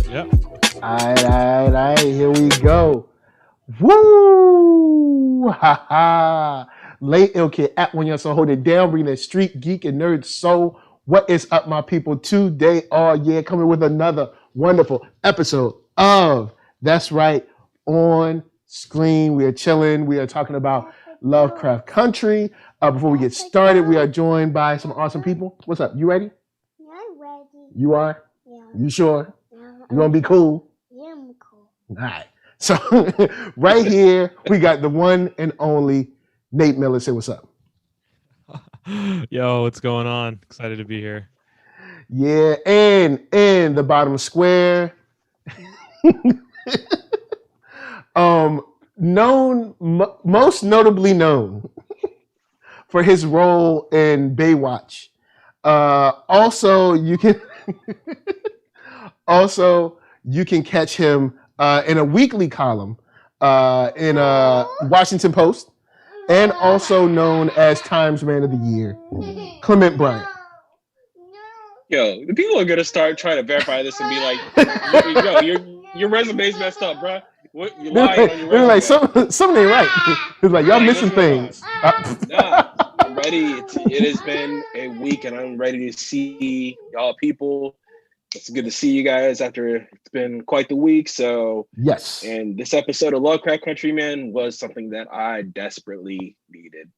Yep. All right. Here we go. Woo! Ha ha! Late ill kid at OneYoungsta, hold it down, bringing that street geek and nerd soul. What is up, my people? Today, coming with another wonderful episode of That's Right on Screen. We are chilling. We are talking about Lovecraft Country. Before we get started, we are joined by some awesome people. What's up? You ready? I'm ready. You are? Yeah. You sure? Yeah, You gonna be cool? Yeah, I'm cool. All right. So right here, we got the one and only Nate Miller. Say what's up. Yo, what's going on? Excited to be here. Yeah, and in the bottom square, most notably known for his role in Baywatch. Also, you can catch him in a weekly column in Washington Post, and also known as Times Man of the Year, Clement Bryant. Yo, the people are gonna start trying to verify this and be like, "Yo, your resume's messed up, bro. What you lying on your resume?" Like something ain't right. It's like y'all missing things. Nah, I'm ready. It has been a week, and I'm ready to see y'all people. It's good to see you guys after it's been quite the week. So yes, and this episode of Lovecraft Country, man, was something that I desperately needed,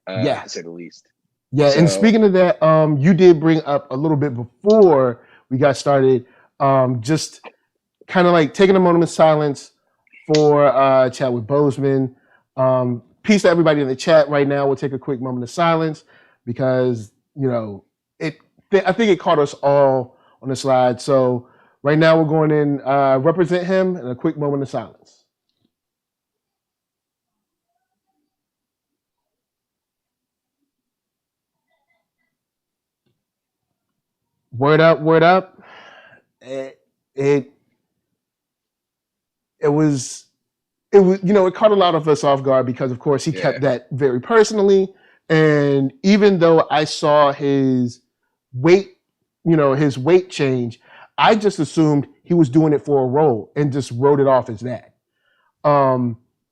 to say the least. Yeah, and speaking of that, you did bring up a little bit before we got started, just kind of like taking a moment of silence for Chadwick Boseman. Peace to everybody in the chat right now. We'll take a quick moment of silence because, I think it caught us all on the slide. So right now we're going in, represent him in a quick moment of silence. Word up, word up. It was, it caught a lot of us off guard because, of course, he kept that very personally. And even though I saw his weight change, I just assumed he was doing it for a role and just wrote it off as that.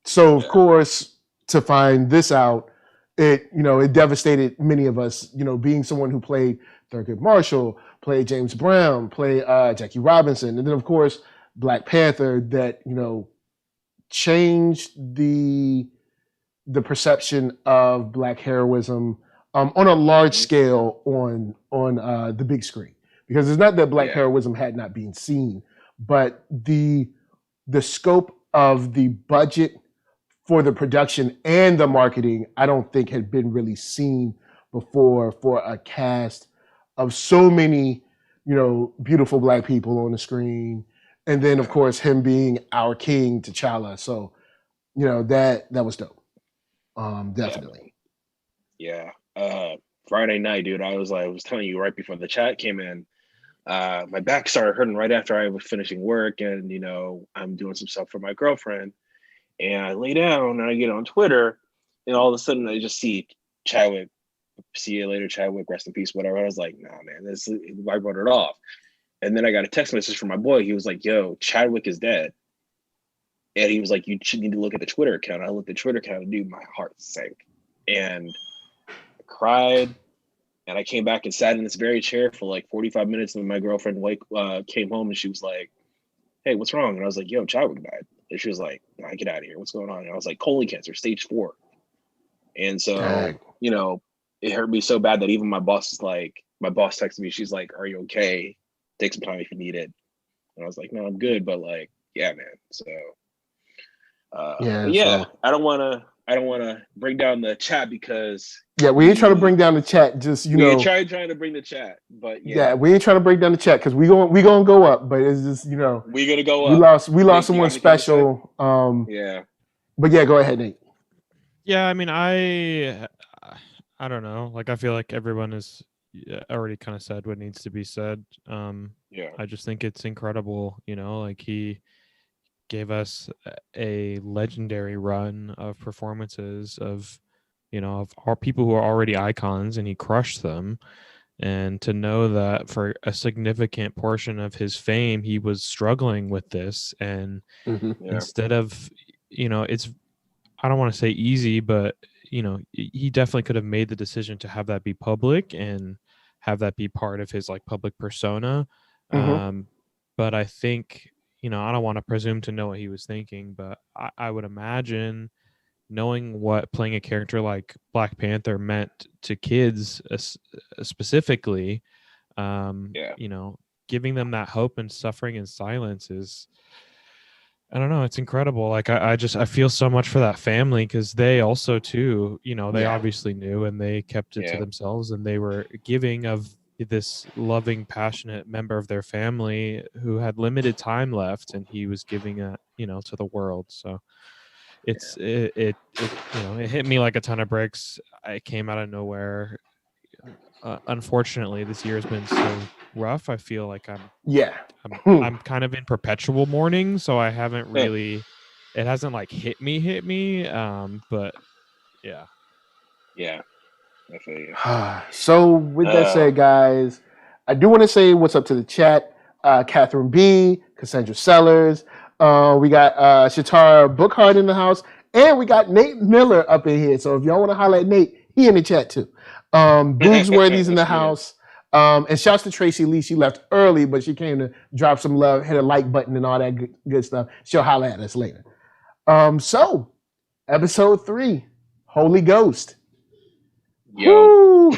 So, of course, to find this out, it devastated many of us, being someone who played Thurgood Marshall, played James Brown, played Jackie Robinson, and then, of course, Black Panther, that, changed the perception of Black heroism on a large scale on the big screen. Because it's not that Black heroism had not been seen, but the scope of the budget for the production and the marketing, I don't think had been really seen before for a cast of so many, beautiful Black people on the screen. And then, of course, him being our king, T'Challa. So, that was dope. Definitely. Yeah. Friday night, dude, I was telling you right before the chat came in, my back started hurting right after I was finishing work. And, I'm doing some stuff for my girlfriend. And I lay down and I get on Twitter. And all of a sudden, I just see Chadwick. See you later, Chadwick. Rest in peace, whatever. I was like, nah, man, I wrote it off. And then I got a text message from my boy. He was like, yo, Chadwick is dead. And he was like, you should need to look at the Twitter account. I looked at the Twitter account and dude, my heart sank. And I cried. And I came back and sat in this very chair for like 45 minutes. And my girlfriend came home and she was like, hey, what's wrong? And I was like, yo, Chadwick died. And she was like, nah, get out of here. What's going on? And I was like, colon cancer, stage 4. And so, it hurt me so bad that even my boss texted me. She's like, are you okay? Take some time if you need it. And I was like, no, I'm good. But like, yeah, man. So, I don't want to bring down the chat because we ain't trying to bring down the chat. Just we ain't trying to bring the chat, but we ain't trying to bring down the chat because we gonna go up. But it's just we're gonna go up. We lost someone special. But go ahead, Nate. Yeah, I mean, I don't know. Like, I feel like everyone has already kind of said what needs to be said. I just think it's incredible. Like he gave us a legendary run of performances of, of our people who are already icons, and he crushed them. And to know that for a significant portion of his fame, he was struggling with this. And instead of, it's, I don't want to say easy, but, he definitely could have made the decision to have that be public and have that be part of his like public persona. But I think, I don't want to presume to know what he was thinking, but I would imagine knowing what playing a character like Black Panther meant to kids specifically, giving them that hope and suffering in silence is, I don't know, it's incredible. Like I feel so much for that family, because they also too, they obviously knew and they kept it to themselves, and they were giving of this loving, passionate member of their family who had limited time left, and he was giving it, to the world. So it hit me like a ton of bricks. It came out of nowhere. Unfortunately, this year has been so rough. I feel like I'm kind of in perpetual mourning, so I haven't really, it hasn't like hit me. But yeah. Definitely. So with that said, guys, I do want to say what's up to the chat. Catherine B, Cassandra Sellers. We got Shatara Bookhart in the house, and we got Nate Miller up in here. So if y'all want to holler at Nate, he in the chat too. Boogsworthy's in the house. And shouts to Tracy Lee. She left early, but she came to drop some love, hit a like button and all that good stuff. She'll holler at us later. So episode 3, Holy Ghost. Yo.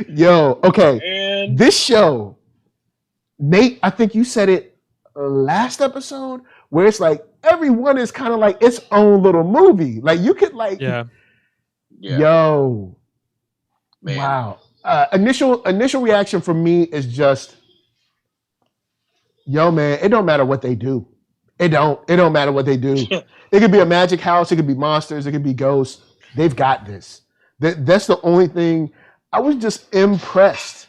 Yo, okay. And this show, Nate, I think you said it last episode, where it's like everyone is kind of like its own little movie. Like you could like, yo, man. Wow. Initial reaction from me is just, yo, man, it don't matter what they do. It don't matter what they do. It could be a magic house. It could be monsters. It could be ghosts. They've got this. That's the only thing. I was just impressed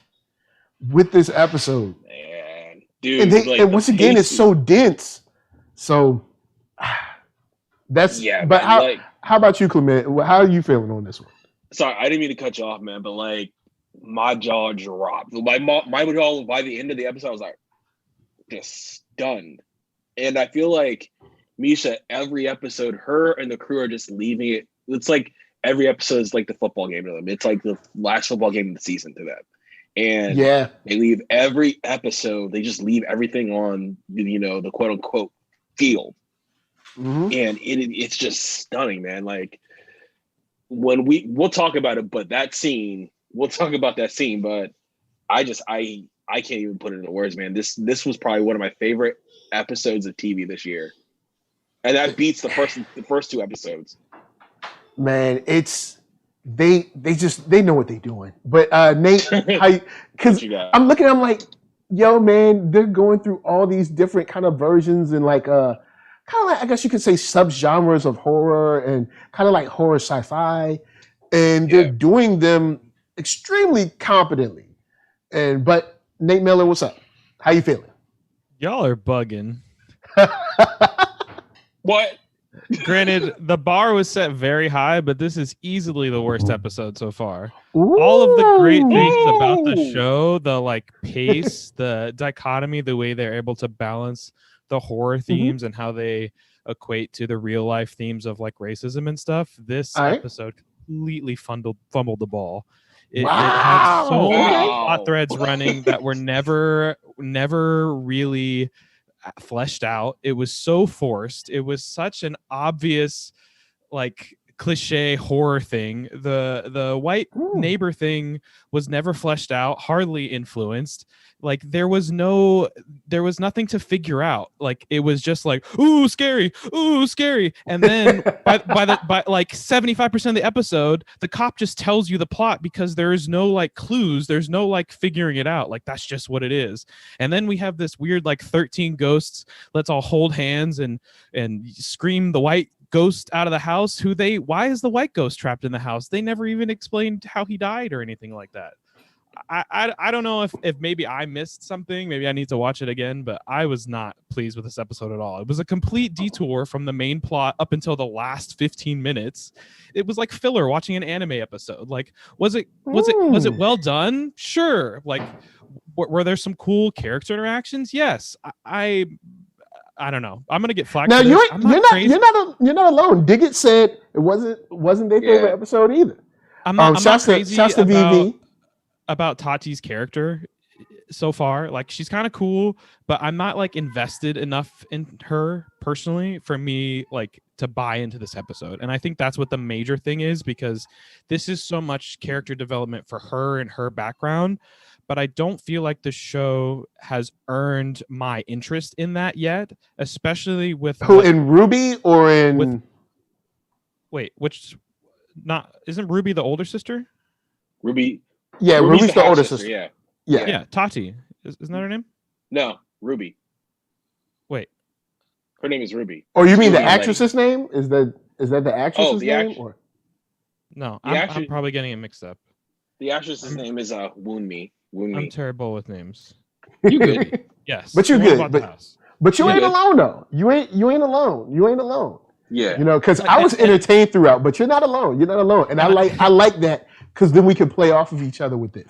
with this episode. Man, dude. And once again, it's so dense. So that's. Yeah. But how about you, Clement? How are you feeling on this one? Sorry, I didn't mean to cut you off, man. But like, my jaw dropped. My jaw by the end of the episode, I was like, just stunned. And I feel like Misha, every episode, her and the crew are just leaving it. It's like every episode is like the football game to them. It's like the last football game of the season to them. And they leave every episode. They just leave everything on, the quote unquote field. And it's just stunning, man. Like when we'll talk about it, but that scene, we'll talk about that scene. But I can't even put it into words, man. This was probably one of my favorite episodes of TV this year, and that beats the first 2 episodes. Man, it's they know what they're doing. But Nate, because I'm looking, I'm like, yo, man, they're going through all these different kind of versions and like kind of like, I guess you could say, subgenres of horror and kind of like horror sci-fi, and they're doing them extremely competently. But Nate Miller, what's up? How you feeling? Y'all are bugging. What? Granted, the bar was set very high, but this is easily the worst episode so far. Ooh. All of the great things about the show, the like pace, the dichotomy, the way they're able to balance the horror themes and how they equate to the real life themes of like racism and stuff. This episode completely fumbled the ball. It had so many plot threads running that were never really fleshed out. It was so forced. It was such an obvious like cliche horror thing. The white neighbor thing was never fleshed out, hardly influenced. Like there was nothing to figure out. Like it was just like, ooh, scary. And then by like 75% of the episode, the cop just tells you the plot because there is no like clues. There's no like figuring it out. Like that's just what it is. And then we have this weird like 13 ghosts. Let's all hold hands and scream the white ghost out of the house. Why is the white ghost trapped in the house? They never even explained how he died or anything like that. I don't know if maybe I missed something. Maybe I need to watch it again, but I was not pleased with this episode at all. It was a complete detour from the main plot up until the last 15 minutes. It was like filler watching an anime episode. Like, was it well done? Sure. Like, were there some cool character interactions? Yes. I don't know. I'm gonna get flack. Now you're not alone. Diggit said it wasn't their favorite episode either. I'm not crazy VV. About Tati's character so far. Like, she's kind of cool, but I'm not like invested enough in her personally for me like to buy into this episode. And I think that's what the major thing is, because this is so much character development for her and her background, but I don't feel like the show has earned my interest in that yet, especially with in Ruby or in isn't Ruby the older sister? Ruby. Yeah, Ruby's the older sister. Yeah. Tati. Isn't that her name? No, Ruby. Wait. Her name is Ruby. Oh, you mean the actress's name? Is that the actress's name? Or? No, I'm probably getting it mixed up. The actress's name is Wunmi. I'm terrible with names. You good? Yes. But you're good. But you ain't alone though. You ain't alone. You ain't alone. Yeah. You know, because I was entertained throughout, but you're not alone. You're not alone. And I like that. Because then we can play off of each other with this.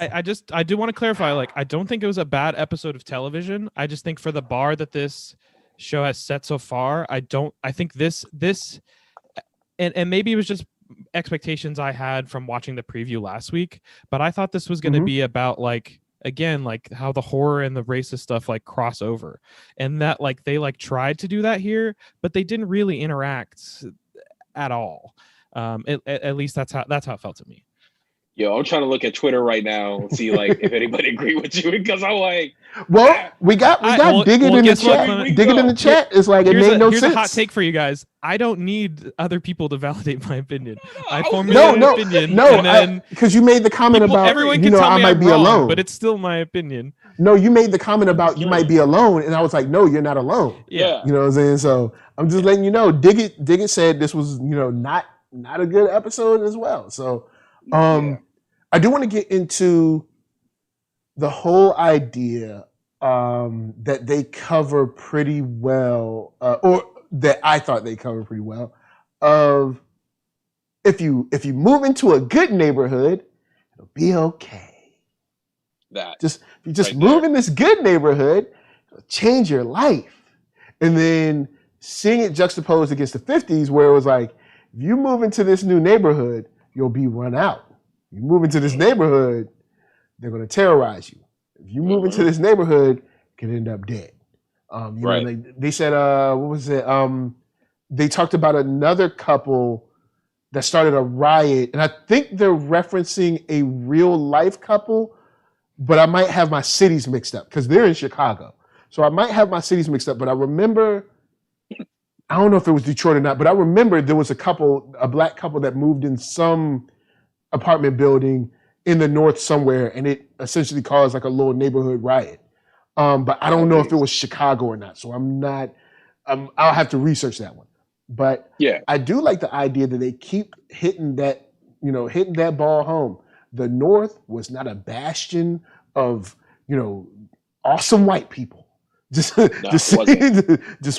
I do want to clarify, like, I don't think it was a bad episode of television. I just think for the bar that this show has set so far, I think this and maybe it was just expectations I had from watching the preview last week, but I thought this was going to be about like, again, like how the horror and the racist stuff like cross over, and that like they like tried to do that here, but they didn't really interact at all. At least that's how it felt to me. Yo, I'm trying to look at Twitter right now and see like if anybody agree with you, because I'm like, we got Diggit in the chat. Diggit in the chat. It's like it made no sense. Here's a hot take for you guys. I don't need other people to validate my opinion. I formulate an opinion. Because you made the comment about everyone can tell I me might I'm be wrong, alone, but it's still my opinion. No, you made the comment about you might be alone, and I was like, no, you're not alone. Yeah, you know what I'm saying. So I'm just letting you know. Diggit said this was not a good episode as well. So I do want to get into the whole idea that they cover pretty well, or that I thought they covered pretty well, of if you move into a good neighborhood, it'll be okay. If you just move in this good neighborhood, it'll change your life. And then seeing it juxtaposed against the 50s, where it was like, if you move into this new neighborhood, you'll be run out. You move into this neighborhood, they're going to terrorize you. If you move into this neighborhood, you can end up dead. Know, they said, what was it? They talked about another couple that started a riot, and I think they're referencing a real life couple, but I might have my cities mixed up because they're in Chicago. So I might have my cities mixed up, but I remember, I don't know if it was Detroit or not, but I remember there was a black couple that moved in some apartment building in the north somewhere, and it essentially caused like a little neighborhood riot. But I don't know if it was Chicago or not. So I'll have to research that one. But I do like the idea that they keep hitting that ball home. The North was not a bastion of, awesome white people. Just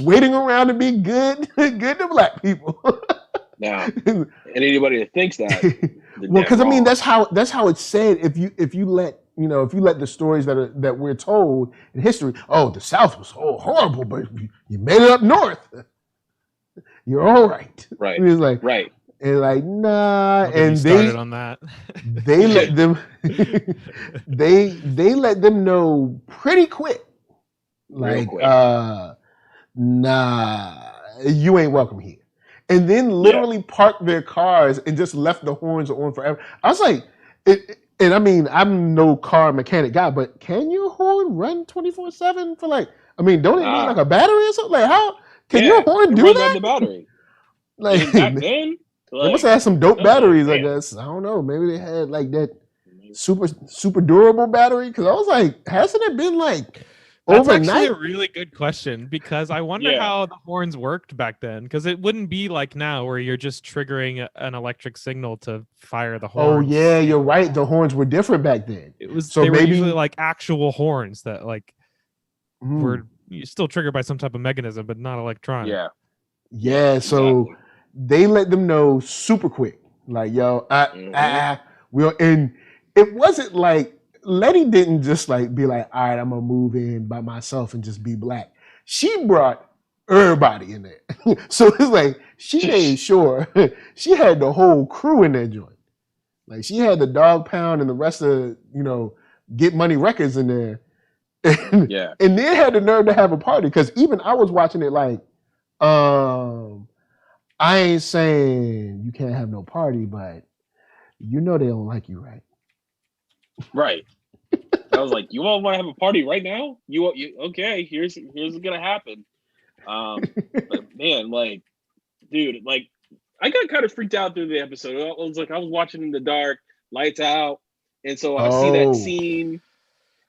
waiting around to be good to black people. Now, and anybody that thinks that, well, because I mean that's how it's said. If you let the stories that we're told in history, the South was horrible, but you made it up north, you're all right. Right. And it's like right. And like nah, and they started on that. They let them they let them know pretty quick. Like nah, you ain't welcome here. And then literally parked their cars and just left the horns on forever. I was like, and I mean, I'm no car mechanic guy, but can your horn run 24/7 for like? I mean, don't it need like a battery or something? Like, how can your horn do that? The battery. Like back then, they must have some dope batteries. I guess I don't know. Maybe they had like that super durable battery. Because I was like, hasn't it been like That's actually a really good question, because I wonder how the horns worked back then, because it wouldn't be like now where you're just triggering an electric signal to fire the horns. Oh yeah, you're right. The horns were different back then. They were usually like actual horns that like were still triggered by some type of mechanism, but not electronic. Yeah. So they let them know super quick, like, yo, and it wasn't like Letty didn't just like be like, all right, I'm gonna move in by myself and just be black. She brought everybody in there. So it's like she made sure she had the whole crew in that joint. Like she had the Dog Pound and the rest of, Get Money Records in there. And then had the nerve to have a party, because even I was watching it like, I ain't saying you can't have no party, but they don't like you, right? Right. I was like, you all want to have a party right now? You okay? Here's what's gonna happen. But man, like, dude, like, I got kind of freaked out through the episode. I was watching in the dark, lights out, and so I see that scene,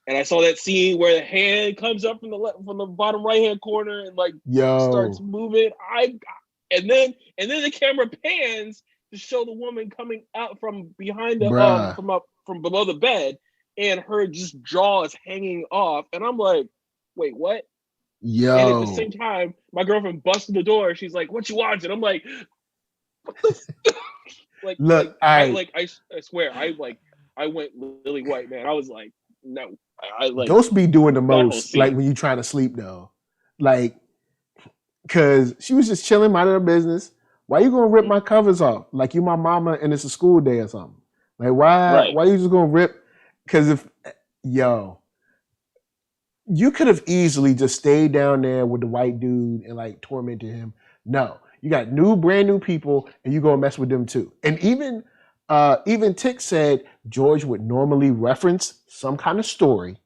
and I saw that scene where the hand comes up from the bottom right hand corner and like starts moving. And then the camera pans to show the woman coming out from behind the from below the bed, and her just jaw is hanging off, and I'm like, wait, what? Yo. And at the same time, my girlfriend busted the door. She's like, "What you watching?" I'm like, "What the?" Like, look, I swear, I went lily white, man. I was like, no, I like. Ghost be doing the most, like when you trying to sleep though, like, cause she was just chilling, minding her business. Why you gonna rip my covers off? Like you my mama and it's a school day or something. Like why you just gonna rip? Cause if you could have easily just stayed down there with the white dude and like tormented him. No, you got brand new people, and you gonna mess with them too. And even Tick said George would normally reference some kind of story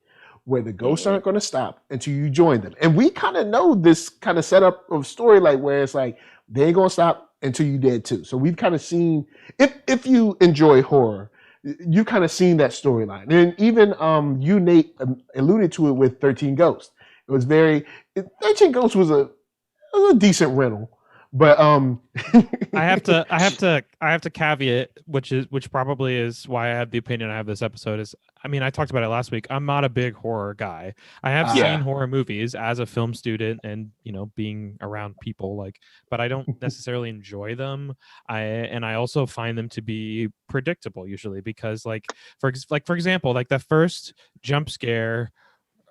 where the ghosts aren't gonna stop until you join them. And we kind of know this kind of setup of story, like where it's like they ain't gonna stop until you dead too. So we've kind of seen, if you enjoy horror, you've kind of seen that storyline. And even you, Nate, alluded to it with 13 Ghosts. It was 13 Ghosts was a decent rental. But I have to caveat, which probably is why I have the opinion I have this episode is, I mean, I talked about it last week. I'm not a big horror guy. I have seen horror movies as a film student and, being around people but I don't necessarily enjoy them. I also find them to be predictable usually, because for example, like the first jump scare,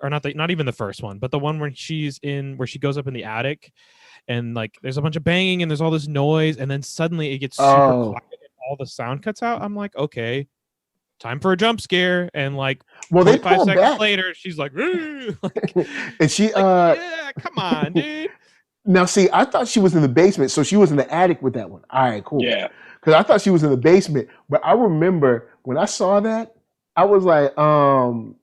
or not even the first one, but the one where she goes up in the attic and like there's a bunch of banging and there's all this noise, and then suddenly it gets super quiet and all the sound cuts out. I'm like, okay, time for a jump scare. And like 25 seconds later, she's like, and she yeah, come on, dude. Now see, I thought she was in the basement, so she was in the attic with that one. All right, cool. Yeah. Because I thought she was in the basement, but I remember when I saw that, I was like, why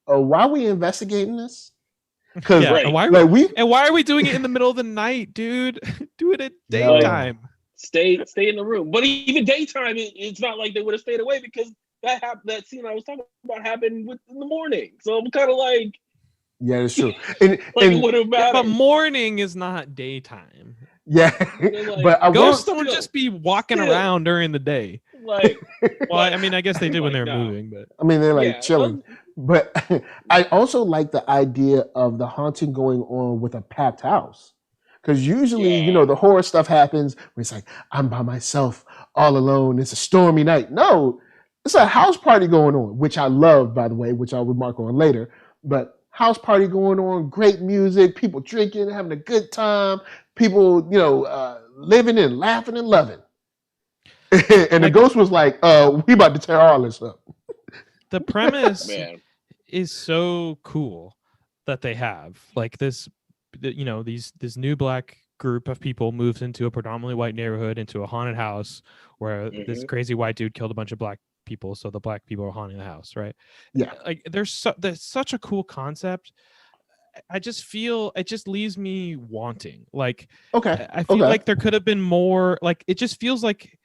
are we investigating this? Because why are we doing it in the middle of the night, dude? Do it at daytime. Stay in the room. But even daytime, it's not like they would have stayed away, because that scene I was talking about happened in the morning. So I'm kind of like, yeah, that's true. And it would have mattered. But morning is not daytime. Yeah, but ghosts don't just be walking around during the day. Well, I mean, I guess they did when they're moving, but I mean, they're chilling. But I also like the idea of the haunting going on with a packed house. Because usually, the horror stuff happens when it's like, I'm by myself, all alone. It's a stormy night. No, it's a house party going on, which I love, by the way, which I'll remark on later. But house party going on, great music, people drinking, having a good time, people, living and laughing and loving. And the ghost was like, we about to tear all this up. The premise is so cool that they have like this, this new black group of people moves into a predominantly white neighborhood, into a haunted house where this crazy white dude killed a bunch of black people, so the black people are haunting the house, right? Yeah, like there's such a cool concept. I just feel it just leaves me wanting. Like, okay, I feel like there could have been more. Like, it just feels like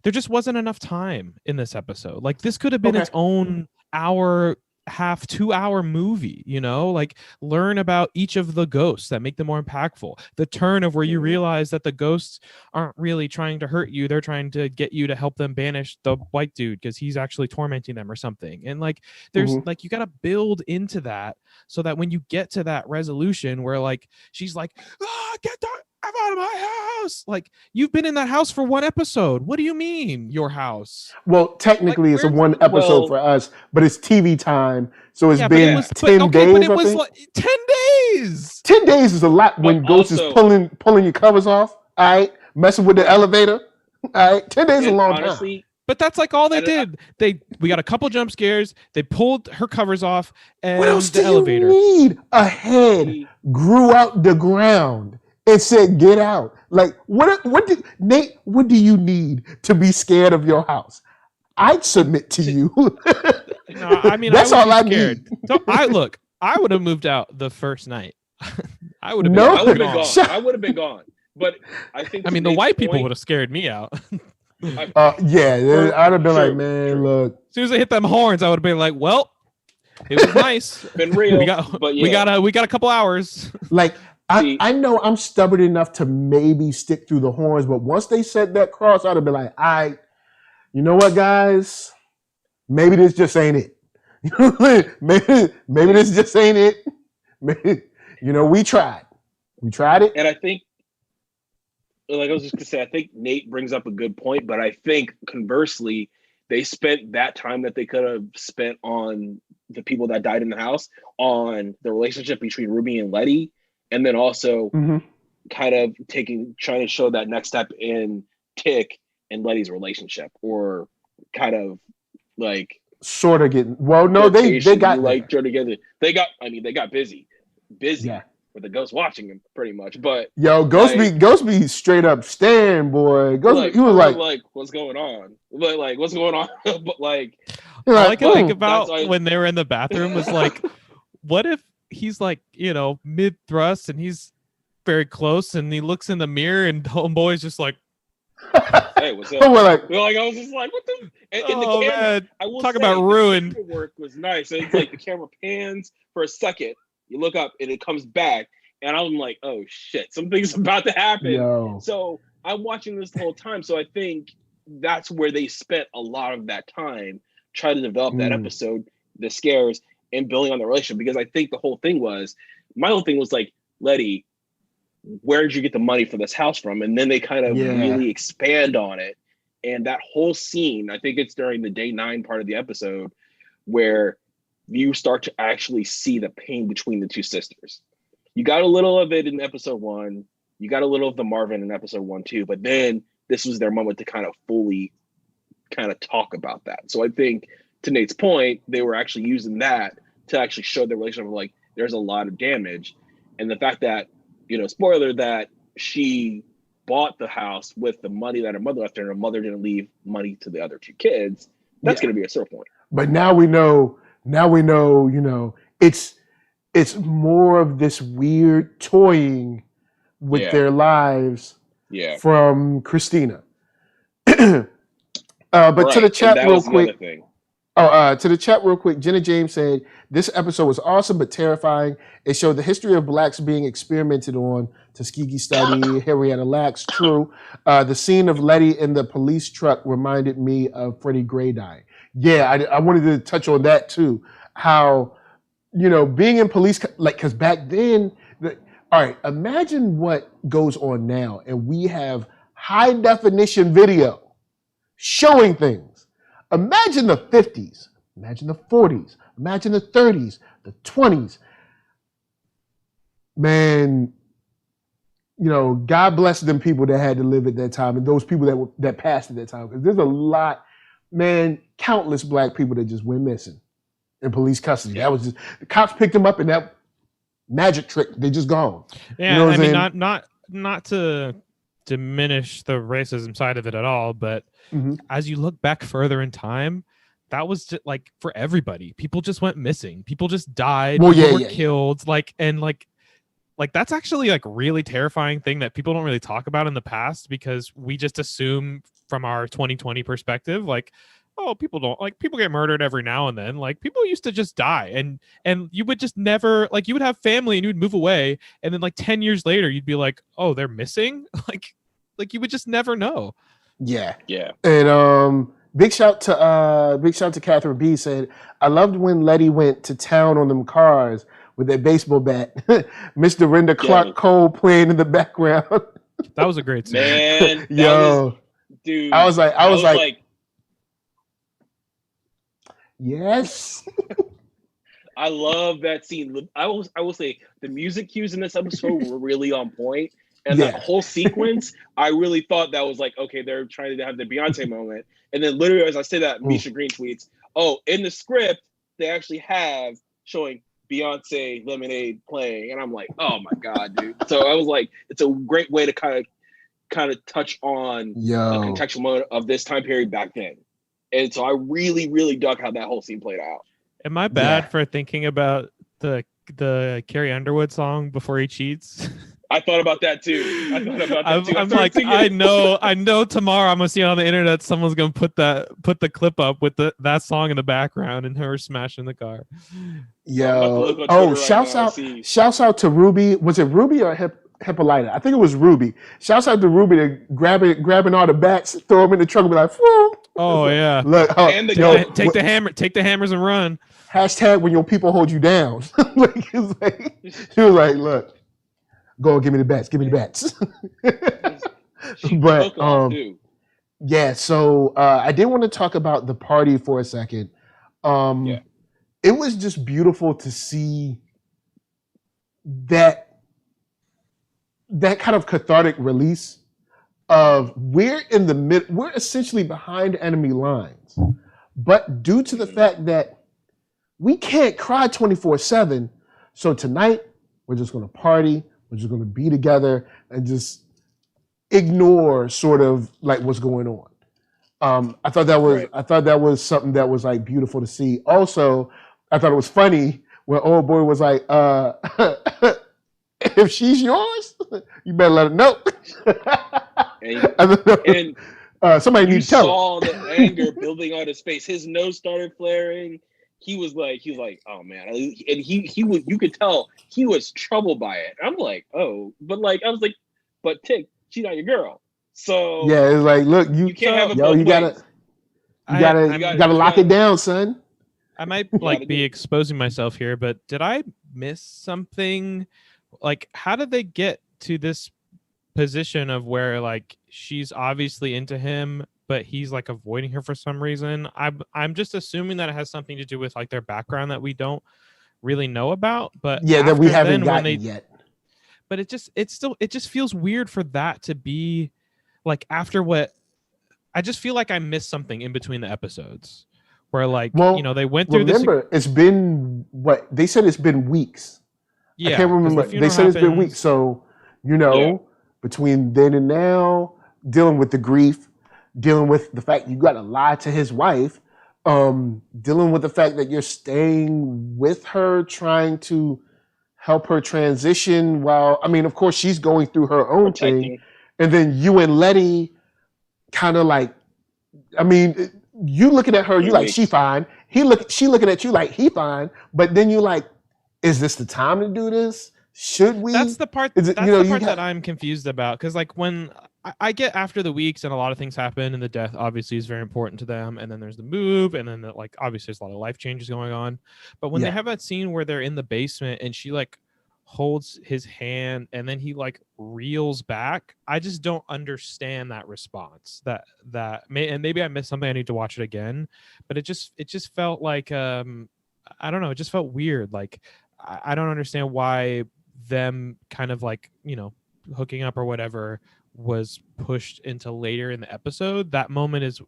there just wasn't enough time in this episode. Like, this could have been its own hour half 2-hour movie, you know, like learn about each of the ghosts that make them more impactful. The turn of where you realize that the ghosts aren't really trying to hurt you. They're trying to get you to help them banish the white dude because he's actually tormenting them or something. And like, there's like, you got to build into that so that when you get to that resolution where like, she's like, get the F out of my house. Like, you've been in that house for one episode. What do you mean your house? Well, technically it's a one episode for us, but it's TV time. So it's been 10 days. But it was like 10 days. 10 days is a lot when Ghost is pulling your covers off. All right. Messing with the elevator. All right. 10 days is a long time. But that's like all they did. We got a couple jump scares. They pulled her covers off and what else the elevator. You need? A head grew out the ground and said, "Get out." Like, what Nate, what do you need to be scared of your house? I'd submit to you. No, I mean, that's all I need. So I would have moved out the first night. I would have been gone. I would have been gone. But I think the white people would have scared me out. Yeah, I'd have been like, man, look. As soon as I hit them horns, I would have been like, well, it was nice. Been real. We got a couple hours. Like, I know I'm stubborn enough to maybe stick through the horns, but once they set that cross, I'd have been like, you know what, guys? Maybe this just ain't it. maybe this just ain't it. Maybe, we tried. We tried it. And I think, like I was just gonna say, I think Nate brings up a good point, but I think conversely, they spent that time that they could have spent on the people that died in the house, on the relationship between Ruby and Letty, and then also kind of trying to show that next step in Tick and Letty's relationship, or kind of like sort of getting. Well, no, they got like together. They got busy. Yeah. With the ghost watching him, pretty much. But Ghost be straight up staring, boy. He was like, what's going on? Like, what's going on? But like, all I can think about when they were in the bathroom was like, what if he's like, mid thrust and he's very close and he looks in the mirror and homeboy's just like, hey, what's up? I was just like, what the? And the camera, man. I will talk about ruined. The work was nice. And it's like the camera pans for a second. You look up and it comes back, and I'm like, oh shit, something's about to happen. Yo. So I'm watching this the whole time. So I think that's where they spent a lot of that time trying to develop that episode, the scares, and building on the relationship. Because I think my whole thing was like, Letty, where did you get the money for this house from? And then they kind of really expand on it. And that whole scene, I think it's during the day 9 part of the episode, where you start to actually see the pain between the two sisters. You got a little of it in episode 1. You got a little of the Marvin in episode 1 too, but then this was their moment to kind of fully kind of talk about that. So I think, to Nate's point, they were actually using that to actually show the relationship of like, there's a lot of damage. And the fact that, spoiler, that she bought the house with the money that her mother left her, and her mother didn't leave money to the other 2 kids, that's going to be a sore point. But now we know, it's more of this weird toying with their lives from Christina. But to the chat real quick. To the chat real quick, Jenna James said, this episode was awesome but terrifying. It showed the history of blacks being experimented on. Tuskegee study, Henrietta Lacks, true. The scene of Letty in the police truck reminded me of Freddie Gray dying. Yeah, I wanted to touch on that too. How, being in police, like, because back then, all right, imagine what goes on now, and we have high definition video showing things. Imagine the 50s, imagine the 40s, imagine the 30s, the 20s. Man, God bless them people that had to live at that time, and those people that passed at that time. Because there's a lot, man, countless black people that just went missing in police custody. That was just, the cops picked them up, and that magic trick, they just gone. Yeah, not to diminish the racism side of it at all, but as you look back further in time, that was just like for everybody. People just went missing. People just died. People were killed. Like that's actually like really terrifying thing that people don't really talk about in the past, because we just assume from our 2020 perspective, like, oh, people don't like people get murdered every now and then. Like people used to just die, and you would just never like you would have family and you would move away, and then like 10 years later you'd be like, oh, they're missing. Like you would just never know. Yeah. Yeah. And big shout to Catherine B said, I loved when Letty went to town on them cars with that baseball bat. Miss Dorinda Clark Cole playing in the background. That was a great scene. Man, yo, dude. I was like yes. I love that scene. I will say the music cues in this episode were really on point. And that whole sequence, I really thought that was like, okay, they're trying to have the Beyonce moment. And then literally as I say that, Misha Green tweets, oh, in the script, they actually have showing Beyonce Lemonade playing. And I'm like, oh my God, dude. So I was like, it's a great way to kind of touch on the contextual moment of this time period back then. And so I really, really dug how that whole scene played out. Am I bad for thinking about the Carrie Underwood song Before He Cheats? I thought about that too. I'm like, I know tomorrow I'm gonna see on the internet someone's gonna put the clip up with that song in the background and her smashing the car. Yo, shouts out to Ruby. Was it Ruby or Hippolyta? I think it was Ruby. Shouts out to Ruby to grabbing all the bats, throw them in the truck, and be like, whoa. Oh yeah. Look, take the hammers and run. Hashtag when your people hold you down. She was like, look. Go give me the bats. Give me the bats. But yeah. So I did want to talk about the party for a second. It was just beautiful to see that kind of cathartic release of we're in the mid. We're essentially behind enemy lines, but due to the fact that we can't cry 24/7, so tonight we're just going to party. We're just going to be together and just ignore sort of like what's going on. I thought that was something that was like beautiful to see. Also, I thought it was funny when old boy was like, "If she's yours, you better let her know." and somebody needs to tell. You saw the anger building on his face. His nose started flaring. He was like, oh man, and he was. You could tell he was troubled by it. I'm like, oh, but like I was like, but Tick, she's not your girl. So yeah, it's like, look, you can't have it yo, both you ways. gotta lock it down, son. I might be exposing myself here, but did I miss something? Like, how did they get to this position of where like she's obviously into him, but he's like avoiding her for some reason? I'm just assuming that it has something to do with like their background that we don't really know about. But yeah, that we haven't gotten yet. But it just feels weird for that to be like after what I just feel like I missed something in between the episodes where like they went through this. Remember, it's been what they said. It's been weeks. Yeah, I can't remember. They said it's been weeks. So between then and now, dealing with the grief. Dealing with the fact you got to lie to his wife, dealing with the fact that you're staying with her, trying to help her transition while, I mean, of course, she's going through her own thing. And then you and Letty kind of like, I mean, you looking at her, you like, she fine. She looking at you like, he fine. But then you like, is this the time to do this? Should we? That's the part. That I'm confused about because like when I get after the weeks and a lot of things happen and the death obviously is very important to them, and then there's the move, and then like obviously there's a lot of life changes going on. But when they have that scene where they're in the basement and she like holds his hand and then he like reels back, I just don't understand that response. Maybe I missed something. I need to watch it again. But it just felt like I don't know. It just felt weird. Like I don't understand why them kind of like hooking up or whatever was pushed into later in the episode. That moment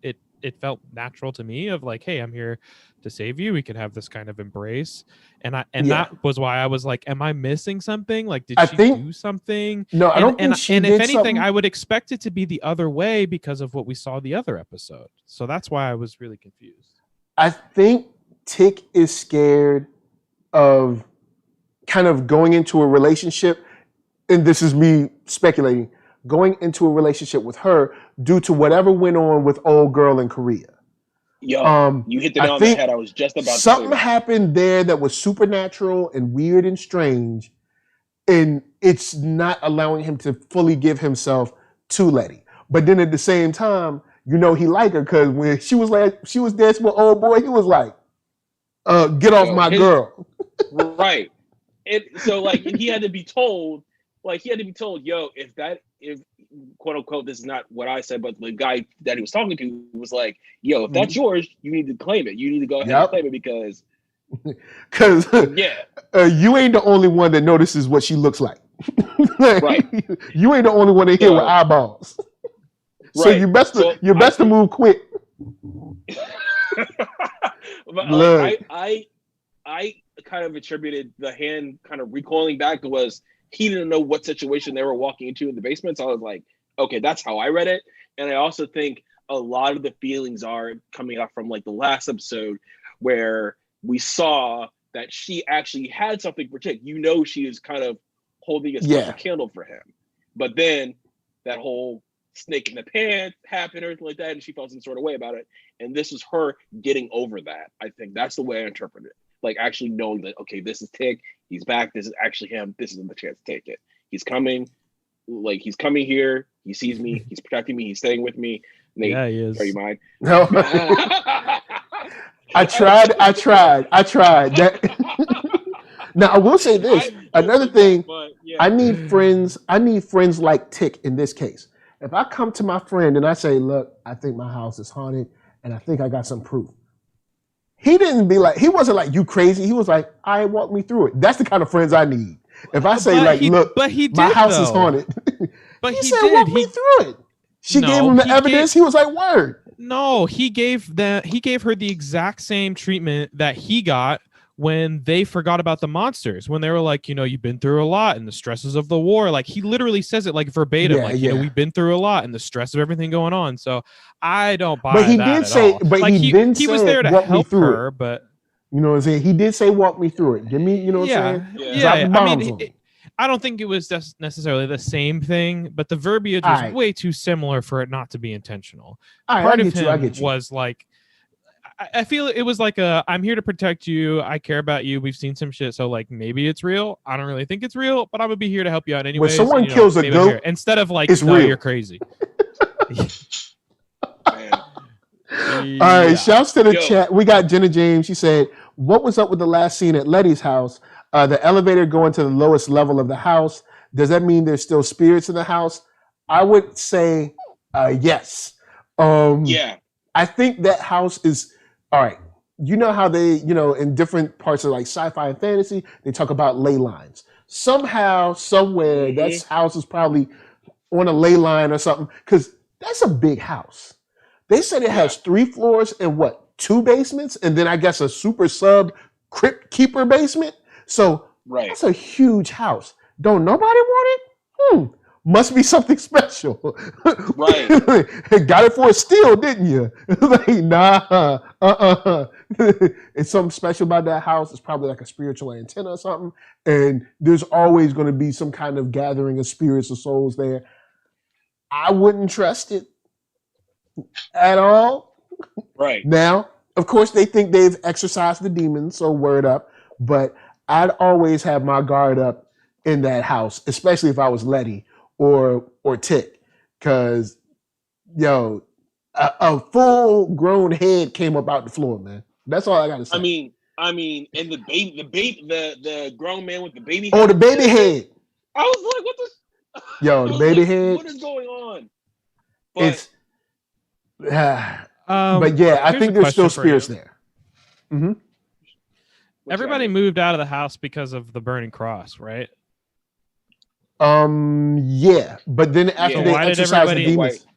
it felt natural to me of like, hey, I'm here to save you. We can have this kind of embrace. That was why I was like, am I missing something? Like, did she do something? No, I don't think she did. And if anything, something. I would expect it to be the other way because of what we saw the other episode. So that's why I was really confused. I think Tick is scared of kind of going into a relationship, and this is me speculating, going into a relationship with her due to whatever went on with old girl in Korea. Yo, you hit the nail on the head. I was just about something happened there that was supernatural and weird and strange, and it's not allowing him to fully give himself to Letty. But then at the same time, you know he liked her because when she was dancing with old boy, he was like, "Get off my girl." Right. So like he had to be told, yo, if quote unquote, this is not what I said, but the guy that he was talking to was like, yo, if that's yours, you need to claim it. You need to go ahead and claim it because you ain't the only one that notices what she looks like. Right. You ain't the only one in here with eyeballs. So you best to move quick. But I kind of attributed the hand kind of recoiling back was he didn't know what situation they were walking into in the basement. So I was like, okay, that's how I read it. And I also think a lot of the feelings are coming out from like the last episode where we saw that she actually had something for Tick. You know, she is kind of holding a special candle for him. But then that whole snake in the pants happened or anything like that, and she felt some sort of way about it. And this is her getting over that. I think that's the way I interpret it. Like actually knowing that, okay, this is Tick, he's back, this is actually him, this is the chance to take it. He's coming, like he's coming here, he sees me, he's protecting me, he's staying with me. Nate, yeah, he is. Are you mine? No. I tried. Now I will say this. Another thing, I need friends like Tick in this case. If I come to my friend and I say, look, I think my house is haunted and I think I got some proof. He wasn't like, you crazy. He was like, all right, walk me through it. That's the kind of friends I need. If I say my house is haunted. But he said, walk me through it. She gave him the evidence. He was like, word. No, he gave her the exact same treatment that he got when they forgot about the monsters, when they were like, you've been through a lot and the stresses of the war. Like he literally says it like verbatim, we've been through a lot and the stress of everything going on. So I don't buy that at all. But like, he was there to help her, but you know what I'm saying? He did say, walk me through it. Give me, you know what I'm saying? Yeah. I mean, I don't think it was necessarily the same thing, but the verbiage was way too similar for it not to be intentional. Part of him was like, I feel it was like I'm here to protect you. I care about you. We've seen some shit. So like, maybe it's real. I don't really think it's real, but I'm gonna be here to help you out anyway. When someone kills a goat, instead of like, it's no, real. You're crazy. All right. Shouts to the chat. We got Jenna James. She said, what was up with the last scene at Letty's house? The elevator going to the lowest level of the house. Does that mean there's still spirits in the house? I would say yes. I think that house is all right. You know how they, in different parts of like sci-fi and fantasy, they talk about ley lines. Somehow, somewhere, that house is probably on a ley line or something, because that's a big house. They said it has 3 floors and 2 basements, and then I guess a super sub crypt keeper basement. So that's a huge house. Don't nobody want it? Must be something special. Right. Got it for a steal, didn't you? Like, nah, It's something special about that house. It's probably like a spiritual antenna or something. And there's always going to be some kind of gathering of spirits or souls there. I wouldn't trust it at all. Right. Now, of course, they think they've exorcised the demons, so word up. But I'd always have my guard up in that house, especially if I was Letty or Tick, because a full grown head came up out the floor, man. That's all I gotta say. I mean, and the grown man with the baby. Oh, the baby head. I was like, what the? The baby head. What is going on? But I think there's still spirits there. Mm-hmm. Everybody moved out of the house because of the burning cross, right? Yeah, but then after they exorcised the demons.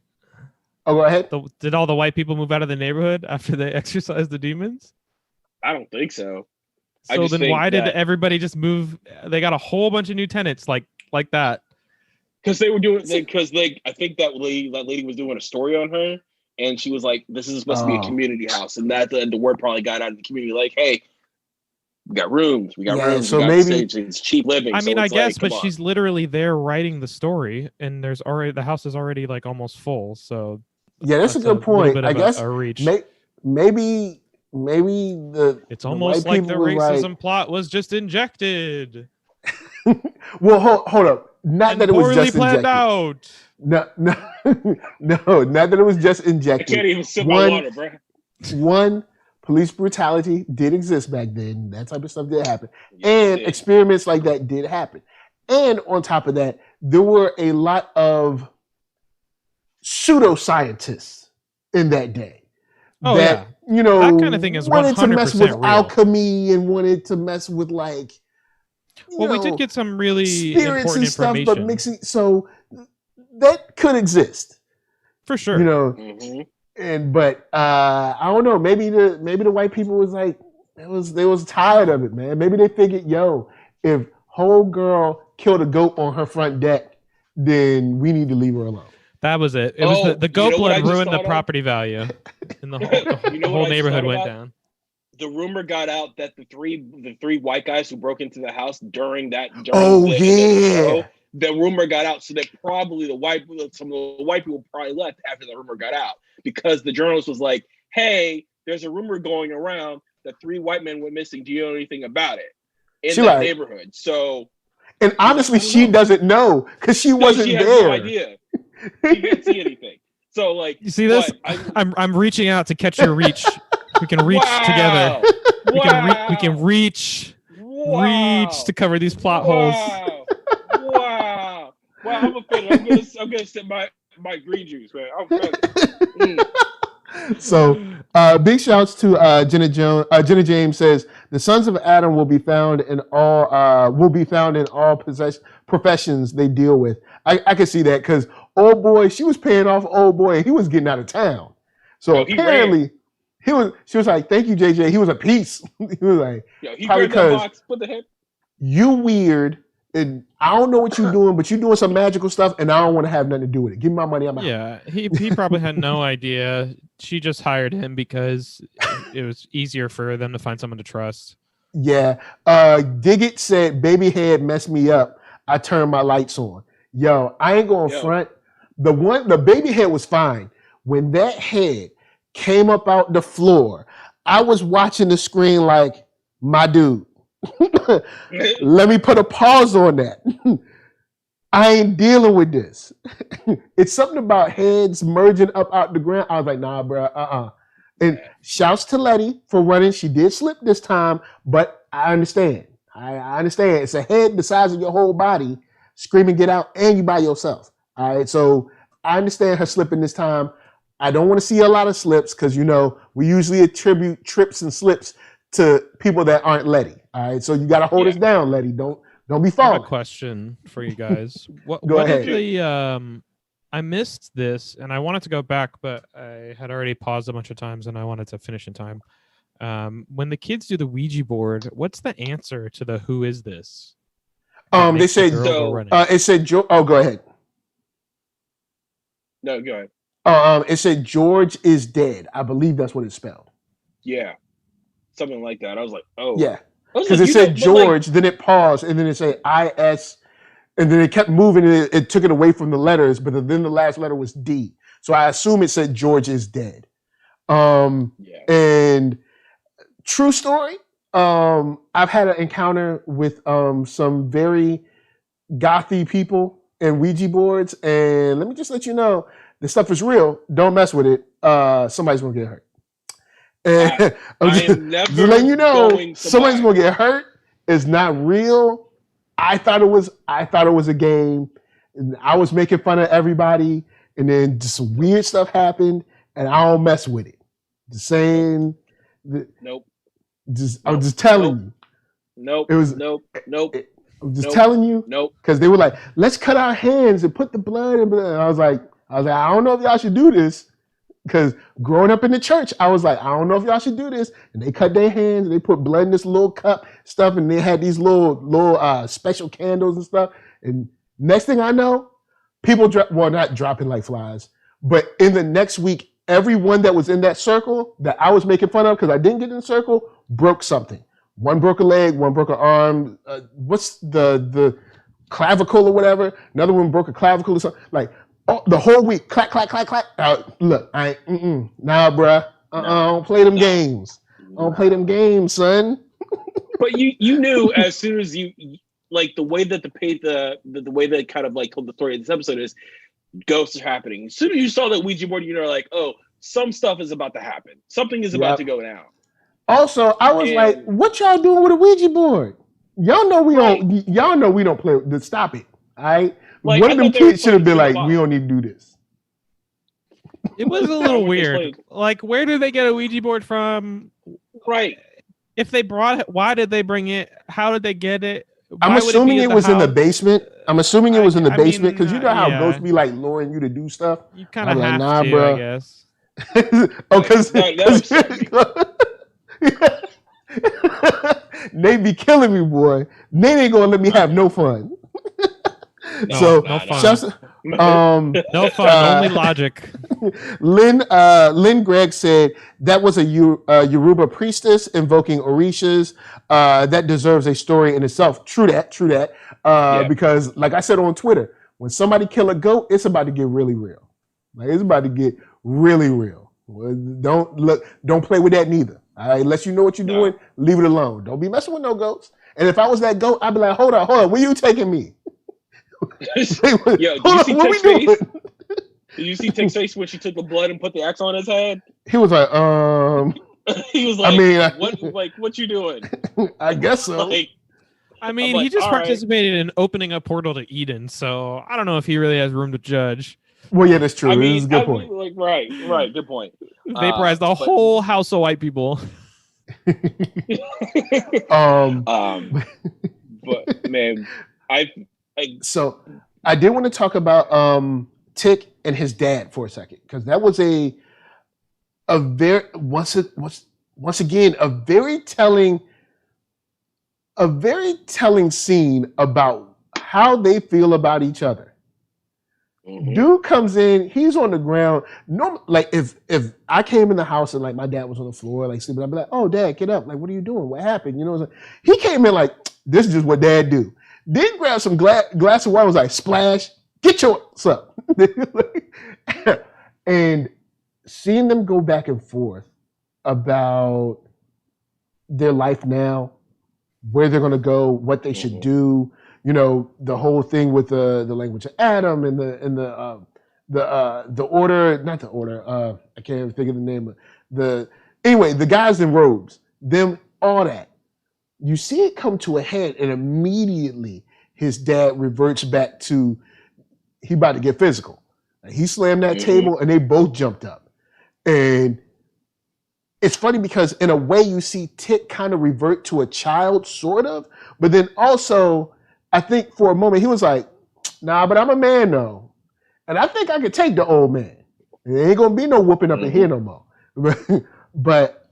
Oh, go ahead. Did all the white people move out of the neighborhood after they exorcised the demons? I don't think so. So then why did everybody just move? They got a whole bunch of new tenants like that. Because they were doing, I think that lady was doing a story on her, and she was like, "This is supposed to be a community house," and that the word probably got out of the community, like, "Hey, we got rooms, so we got maybe it's cheap living." I mean, I guess, but she's literally there writing the story, and the house is already like almost full. So yeah, that's a good point. I guess a reach. maybe the it's almost white like the racism plot was just injected. Well, hold up. Not and that it was poorly just planned injected. out. No, not that it was just injected. I can't even sip my water, bro. One, police brutality did exist back then. That type of stuff did happen. And experiments like that did happen. And on top of that, there were a lot of pseudoscientists in that day. Oh, that, yeah. You know, that kind of thing is 100% wanted to mess with real. alchemy and wanted to mess with like, we did get some really important information. Stuff, but mixing, so that could exist for sure. You know, but I don't know. Maybe the white people was like, they was tired of it, man. Maybe they figured, yo, if whole girl killed a goat on her front deck, then we need to leave her alone. That was it. It was the goat blood ruined the property value, and the whole neighborhood went down. The rumor got out that the three white guys who broke into the house during the show, the rumor got out, so that probably some of the white people probably left after the rumor got out, because the journalist was like, "Hey, there's a rumor going around that 3 white men went missing. Do you know anything about it in that neighborhood?" So, and honestly, she doesn't know because she wasn't there. She has no idea. She didn't see anything. So, like, you see this? I'm reaching out to catch your reach. We can reach together. We can reach to cover these plot holes. Wow! I'm offended. I'm gonna sip my green juice, man. I'm offended. So, big shouts to Jenna James says the sons of Adam will be found in all professions they deal with. I can see that because old boy, she was paying off old boy, and he was getting out of town. So apparently. She was like, "Thank you, JJ." He was a piece. He was like, he probably because you weird, and I don't know what you're doing, but you're doing some magical stuff, and I don't want to have nothing to do with it. Give me my money. I'm out. Yeah, he probably had no idea. She just hired him because it was easier for them to find someone to trust. Yeah. Diggit said, "Baby head messed me up. I turned my lights on." Yo, I ain't going front. The baby head was fine. When that head came up out the floor, I was watching the screen like, my dude, let me put a pause on that. I ain't dealing with this. It's something about heads merging up out the ground. I was like, nah, bro, And shouts to Letty for running. She did slip this time, but I understand. I understand. It's a head the size of your whole body, screaming, get out, and you by yourself. All right, so I understand her slipping this time. I don't want to see a lot of slips because, you know, we usually attribute trips and slips to people that aren't Letty. All right, so you got to hold us down, Letty. Don't be falling. I have a question for you guys. What ahead. Did I missed this, and I wanted to go back, but I had already paused a bunch of times, and I wanted to finish in time. When the kids do the Ouija board, what's the answer to the "Who is this"? They said it said go ahead. No, go ahead. It said George is dead. I believe that's what it spelled. Yeah, something like that. I was like, oh, yeah, because it said George, then it paused, and then it said IS, and then it kept moving. And it took it away from the letters, but then the last letter was D. So I assume it said George is dead. And true story. I've had an encounter with some very gothy people and Ouija boards, and let me just let you know. This stuff is real. Don't mess with it. Somebody's gonna get hurt. And I'm just letting you know, somebody's gonna get hurt. It's not real. I thought it was a game. And I was making fun of everybody, and then just weird stuff happened, and I don't mess with it. Nope. I'm just telling you. Nope. It was nope. I'm just telling you. Nope. Because they were like, let's cut our hands and put the blood in. And I was like, I don't know if y'all should do this. Because growing up in the church, I was like, I don't know if y'all should do this. And they cut their hands and they put blood in this little cup stuff. And they had these little special candles and stuff. And next thing I know, people not dropping like flies. But in the next week, everyone that was in that circle that I was making fun of because I didn't get in the circle broke something. One broke a leg, one broke an arm. What's the clavicle or whatever? Another one broke a clavicle or something. Like, the whole week, clack, clack, clack, clack. Look, nah, bruh. I don't play them games. I don't play them games, son. But you knew as soon as you like the way that the way that kind of like told the story of this episode is ghosts are happening. As soon as you saw that Ouija board, you know, like, oh, some stuff is about to happen. Something is about to go down. Also, I was like, what y'all doing with a Ouija board? Y'all know we don't. Y'all know we don't play. Stop it. All right. Like, one of them kids should have been like, we don't need to do this. It was a little weird. Like, where did they get a Ouija board from? Right. If they brought it, why did they bring it? How did they get it? I'm assuming it was in the basement. I'm assuming it was in the basement because you know how ghosts be like luring you to do stuff. You kind of have to, bro. I guess. Because they be killing me, boy. They ain't gonna let me have no fun. No fun. No fun. Only logic. Lynn Gregg said that was a Yoruba priestess invoking Orishas. That deserves a story in itself. True that. Because, like I said on Twitter, when somebody kill a goat, it's about to get really real. Like it's about to get really real. Well, don't play with that neither. All right, unless you know what you're doing, leave it alone. Don't be messing with no goats. And if I was that goat, I'd be like, hold on, where you taking me? Yo, did you see Tick's face when she took the blood and put the axe on his head? He was like, he was like, what you doing? I guess so. He just participated in opening a portal to Eden, so I don't know if he really has room to judge. Well, yeah, that's true. This is a good point. Right, good point. Vaporized the whole house of white people. But man, So I did want to talk about Tick and his dad for a second because that was a very once again a very telling scene about how they feel about each other. Mm-hmm. Dude comes in, he's on the ground. No, like if I came in the house and like my dad was on the floor like sleeping, I'd be like, "Oh, Dad, get up! Like, what are you doing? What happened?" You know, he came in like, "This is just what Dad do." Then grab some glass of water, was like, "Splash, get yours up." And seeing them go back and forth about their life now, where they're gonna go, what they should do. You know, the whole thing with the language of Adam and the order, not the order. I can't even think of the name. The guys in robes, them, all that. You see it come to a head, and immediately his dad reverts back to he about to get physical. He slammed that table, and they both jumped up. And it's funny because in a way you see Tick kind of revert to a child, sort of, but then also. I think for a moment he was like, "Nah, but I'm a man though, and I think I could take the old man. There ain't gonna be no whooping up in here no more." But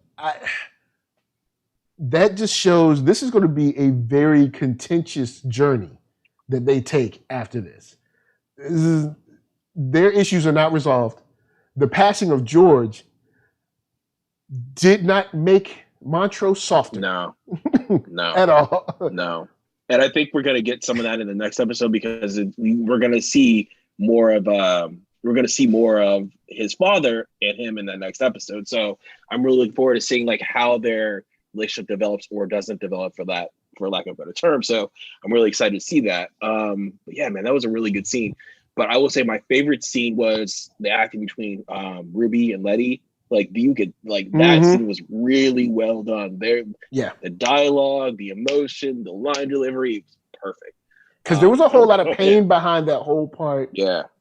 that just shows this is going to be a very contentious journey that they take after this. Their issues are not resolved. The passing of George did not make Montrose softer. No, at all. No. And I think we're going to get some of that in the next episode because we're going to see more of his father and him in the next episode. So I'm really looking forward to seeing like how their relationship develops or doesn't develop for lack of a better term. So I'm really excited to see that. But yeah, man, that was a really good scene. But I will say my favorite scene was the acting between Ruby and Letty. Like that scene was really well done. The dialogue, the emotion, the line delivery was perfect. Because there was a whole lot of pain behind that whole part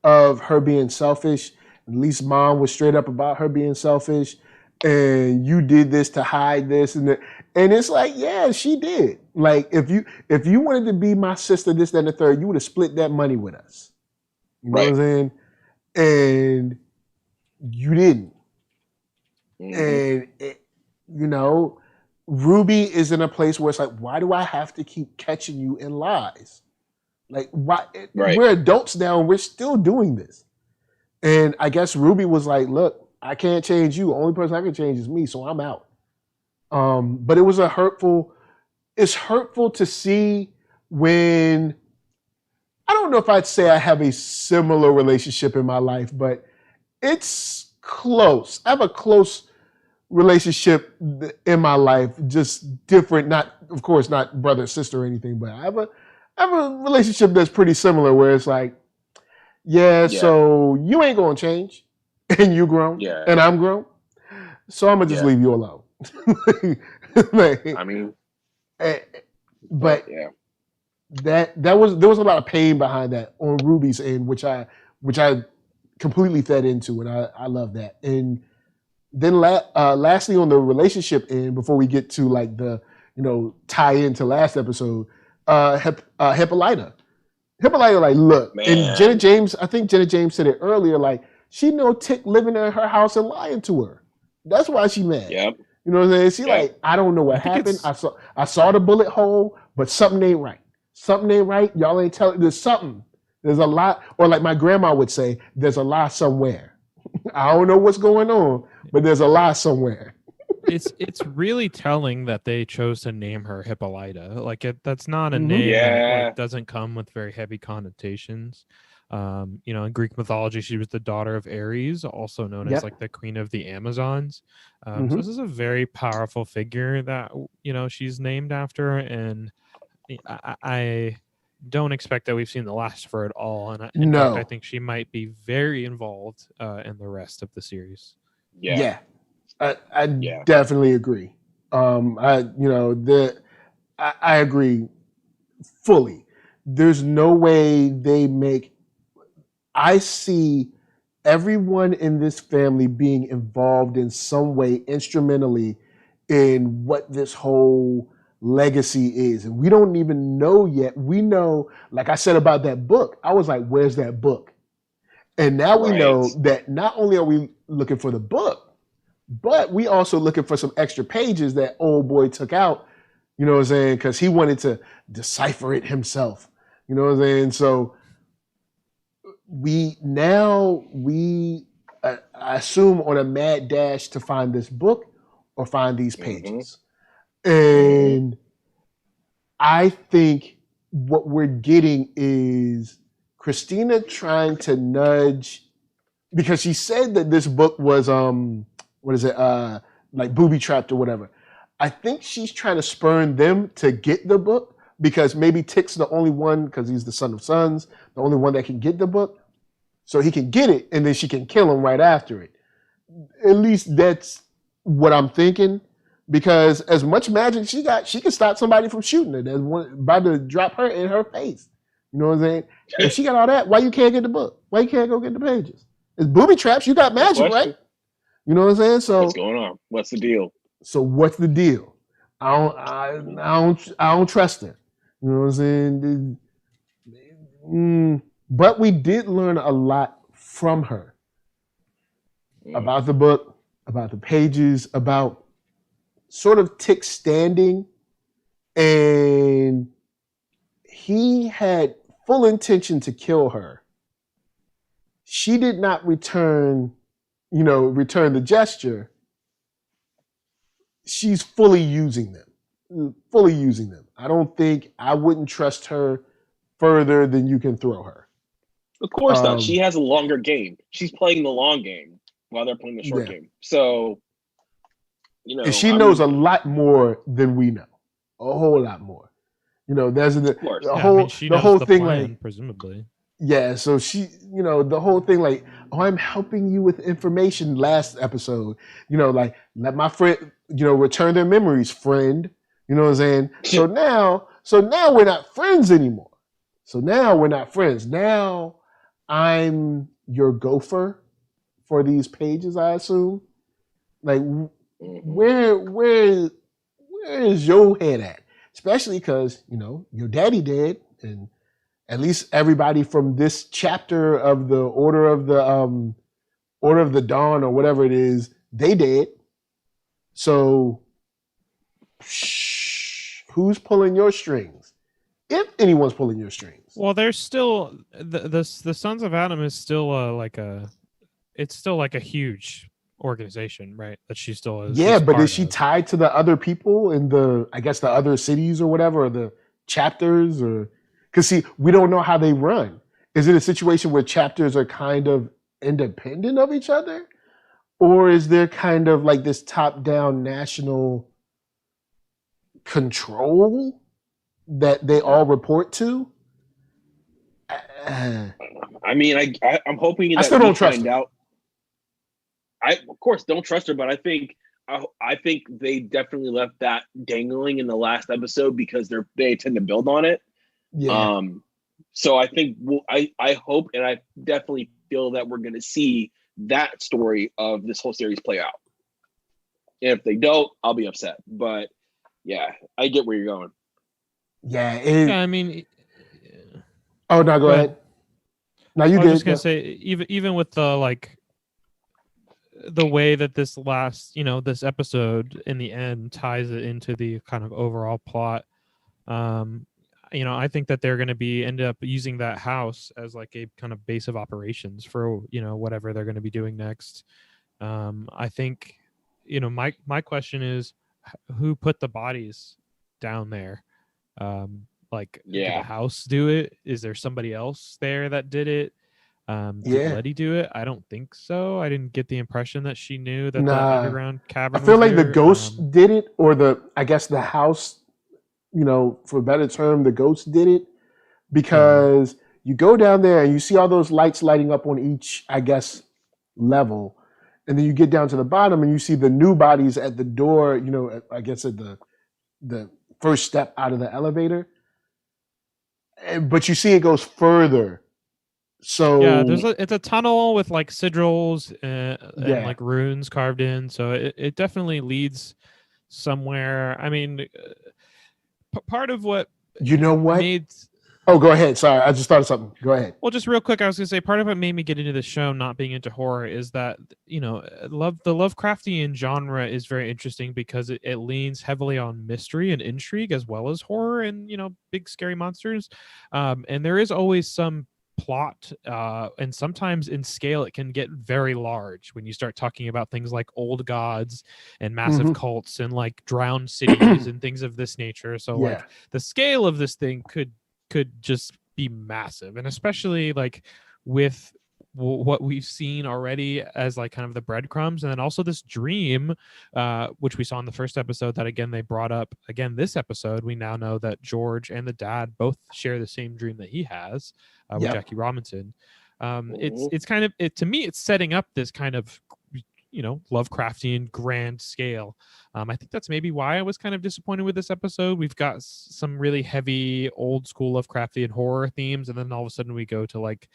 of her being selfish. At least Mom was straight up about her being selfish. And you did this to hide this and that. And it's like, yeah, she did. Like if you wanted to be my sister, this, that, and the third, you would have split that money with us. You know what I'm saying? And you didn't. And Ruby is in a place where it's like, why do I have to keep catching you in lies? Like, why? We're adults now and we're still doing this. And I guess Ruby was like, look, I can't change you. The only person I can change is me, so I'm out. But it was it's hurtful to see when, I don't know if I'd say I have a similar relationship in my life, but it's close. I have a close relationship in my life, just different. Not, of course, not brother sister or anything, but I have a relationship that's pretty similar, where it's like, so you ain't gonna change, and you grown, and I'm grown, so I'm gonna just leave you alone. I mean, but there was a lot of pain behind that on Ruby's end, which I completely fed into, and I love that. And then lastly, on the relationship end, before we get to like the tie into last episode, Hippolyta, like, look, and Jenna James, I think Jenna James said it earlier, like, she know Tick living in her house and lying to her. That's why she mad. Yep. You know what I'm saying? She like, I don't know what happened. I saw the bullet hole, but something ain't right. Something ain't right. Y'all ain't telling. There's something. There's a lot, or like my grandma would say, there's a lie somewhere. I don't know what's going on, but there's a lie somewhere. It's really telling that they chose to name her Hippolyta. Like, that's not a name that like, doesn't come with very heavy connotations. In Greek mythology, she was the daughter of Ares, also known as like the queen of the Amazons. So this is a very powerful figure that she's named after, and I don't expect that we've seen the last of her at all. And in fact, I think she might be very involved in the rest of the series. I definitely agree. I agree fully. There's no way they make. I see everyone in this family being involved in some way instrumentally in what this whole legacy is. And we don't even know yet. We know, like I said about that book, I was like, where's that book? And now we know that not only are we looking for the book, but we also looking for some extra pages that old boy took out, you know what I'm saying? Because he wanted to decipher it himself. You know what I'm saying? So I assume on a mad dash to find this book or find these pages. And I think what we're getting is Christina trying to nudge, because she said that this book was like booby trapped or whatever. I think she's trying to spurn them to get the book, because maybe Tick's the only one, because he's the son of sons, the only one that can get the book. So he can get it, and then she can kill him right after it. At least that's what I'm thinking. Because as much magic she got, she can stop somebody from shooting her. That's about to drop her in her face. You know what I'm saying? If she got all that, why you can't get the book? Why you can't go get the pages? It's booby traps. You got magic, right? You know what I'm saying? So what's going on? What's the deal? So what's the deal? I don't trust her. You know what I'm saying? But we did learn a lot from her about the book, about the pages, about sort of Tick's standing. And he had full intention to kill her. She did not return the gesture. She's fully using them. I wouldn't trust her further than you can throw her. Of course not. She has a longer game. She's playing the long game while they're playing the short game. So, and she knows a lot more than we know. A whole lot more. There's the whole thing, like, presumably. Yeah, so she, the whole thing, like, I'm helping you with information last episode. Like, let my friend, return their memories, friend. You know what I'm saying? So now we're not friends anymore. Now I'm your gopher for these pages, I assume. Like, where is your head at? Especially because, your daddy dead, and at least everybody from this chapter of the Order of the Dawn or whatever it is, they dead. So who's pulling your strings? If anyone's pulling your strings. Well, there's still the Sons of Adam is still like a huge organization, right? That she still is. Yeah, but is she tied to the other people in the other cities or whatever, or the chapters, or because see, we don't know how they run. Is it a situation where chapters are kind of independent of each other, or is there kind of like this top-down national control that they all report to? I mean, I'm hoping that I still don't trust her. out. I of course don't trust her, but I think they definitely left that dangling in the last episode because they tend to build on it. Yeah. So I think I hope, and I definitely feel that we're going to see that story of this whole series play out. And if they don't, I'll be upset. But yeah, I get where you're going. Yeah. I mean, oh no, go ahead. No, you I good. was just gonna say, even with the way that this this episode in the end ties it into the kind of overall plot. I think that they're going to end up using that house as like a kind of base of operations for whatever they're going to be doing next. I think my question is, who put the bodies down there? Did the house do it? Is there somebody else there that did it? Did Letty do it? I don't think so. I didn't get the impression that she knew that the underground cavern. I feel was like there. The ghost did it, or the house. For a better term, the ghost did it, because you go down there and you see all those lights lighting up on each, level, and then you get down to the bottom and you see the new bodies at the door. I guess at the first step out of the elevator, but you see it goes further. So yeah, it's a tunnel with like sigils and like runes carved in. So it definitely leads somewhere. I mean, part of what made. Oh, go ahead. Sorry, I just thought of something. Go ahead. Well, just real quick, I was gonna say part of what made me get into the show, not being into horror, is that the Lovecraftian genre is very interesting because it leans heavily on mystery and intrigue as well as horror and big scary monsters, and there is always some plot, and sometimes in scale it can get very large when you start talking about things like old gods and massive cults and like drowned cities and things of this nature. So like the scale of this thing could just be massive, and especially like with what we've seen already as like kind of the breadcrumbs, and then also this dream, which we saw in the first episode that again they brought up again this episode. We now know that George and the dad both share the same dream that he has with Jackie Robinson. It's kind of to me it's setting up this kind of Lovecraftian grand scale. I think that's maybe why I was kind of disappointed with this episode. We've got some really heavy old school Lovecraftian horror themes, and then all of a sudden we go to like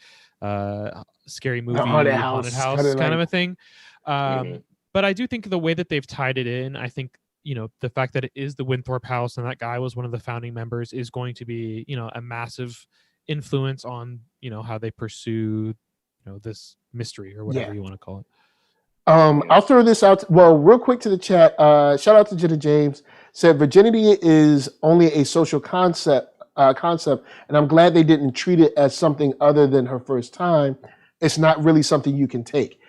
scary movie haunted house kind of a thing. But I do think the way that they've tied it in, I think the fact that it is the Winthorpe house and that guy was one of the founding members is going to be a massive influence on how they pursue this mystery or whatever you want to call it. I'll throw this out. Real quick to the chat. Shout out to Jada James. Said virginity is only a social concept, and I'm glad they didn't treat it as something other than her first time. It's not really something you can take.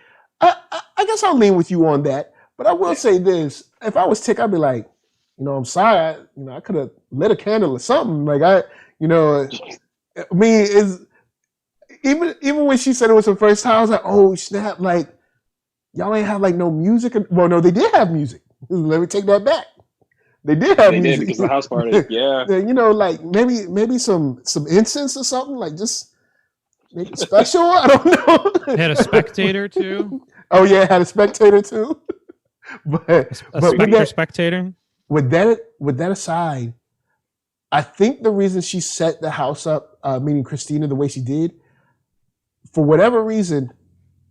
I guess I'll lean with you on that. But I will say this: if I was Tick, I'd be like, I'm sorry. I could have lit a candle or something. Like I mean, is even when she said it was her first time, I was like, oh snap! Like. Y'all ain't have like no music. Well, no, they did have music. Let me take that back. They did have music. They did because of the house party. Yeah. Like maybe some incense or something. Like just make it special. I don't know. It had a spectator too. Oh yeah, it had a spectator too. but spectator. With that aside, I think the reason she set the house up, meaning Christina, the way she did, for whatever reason.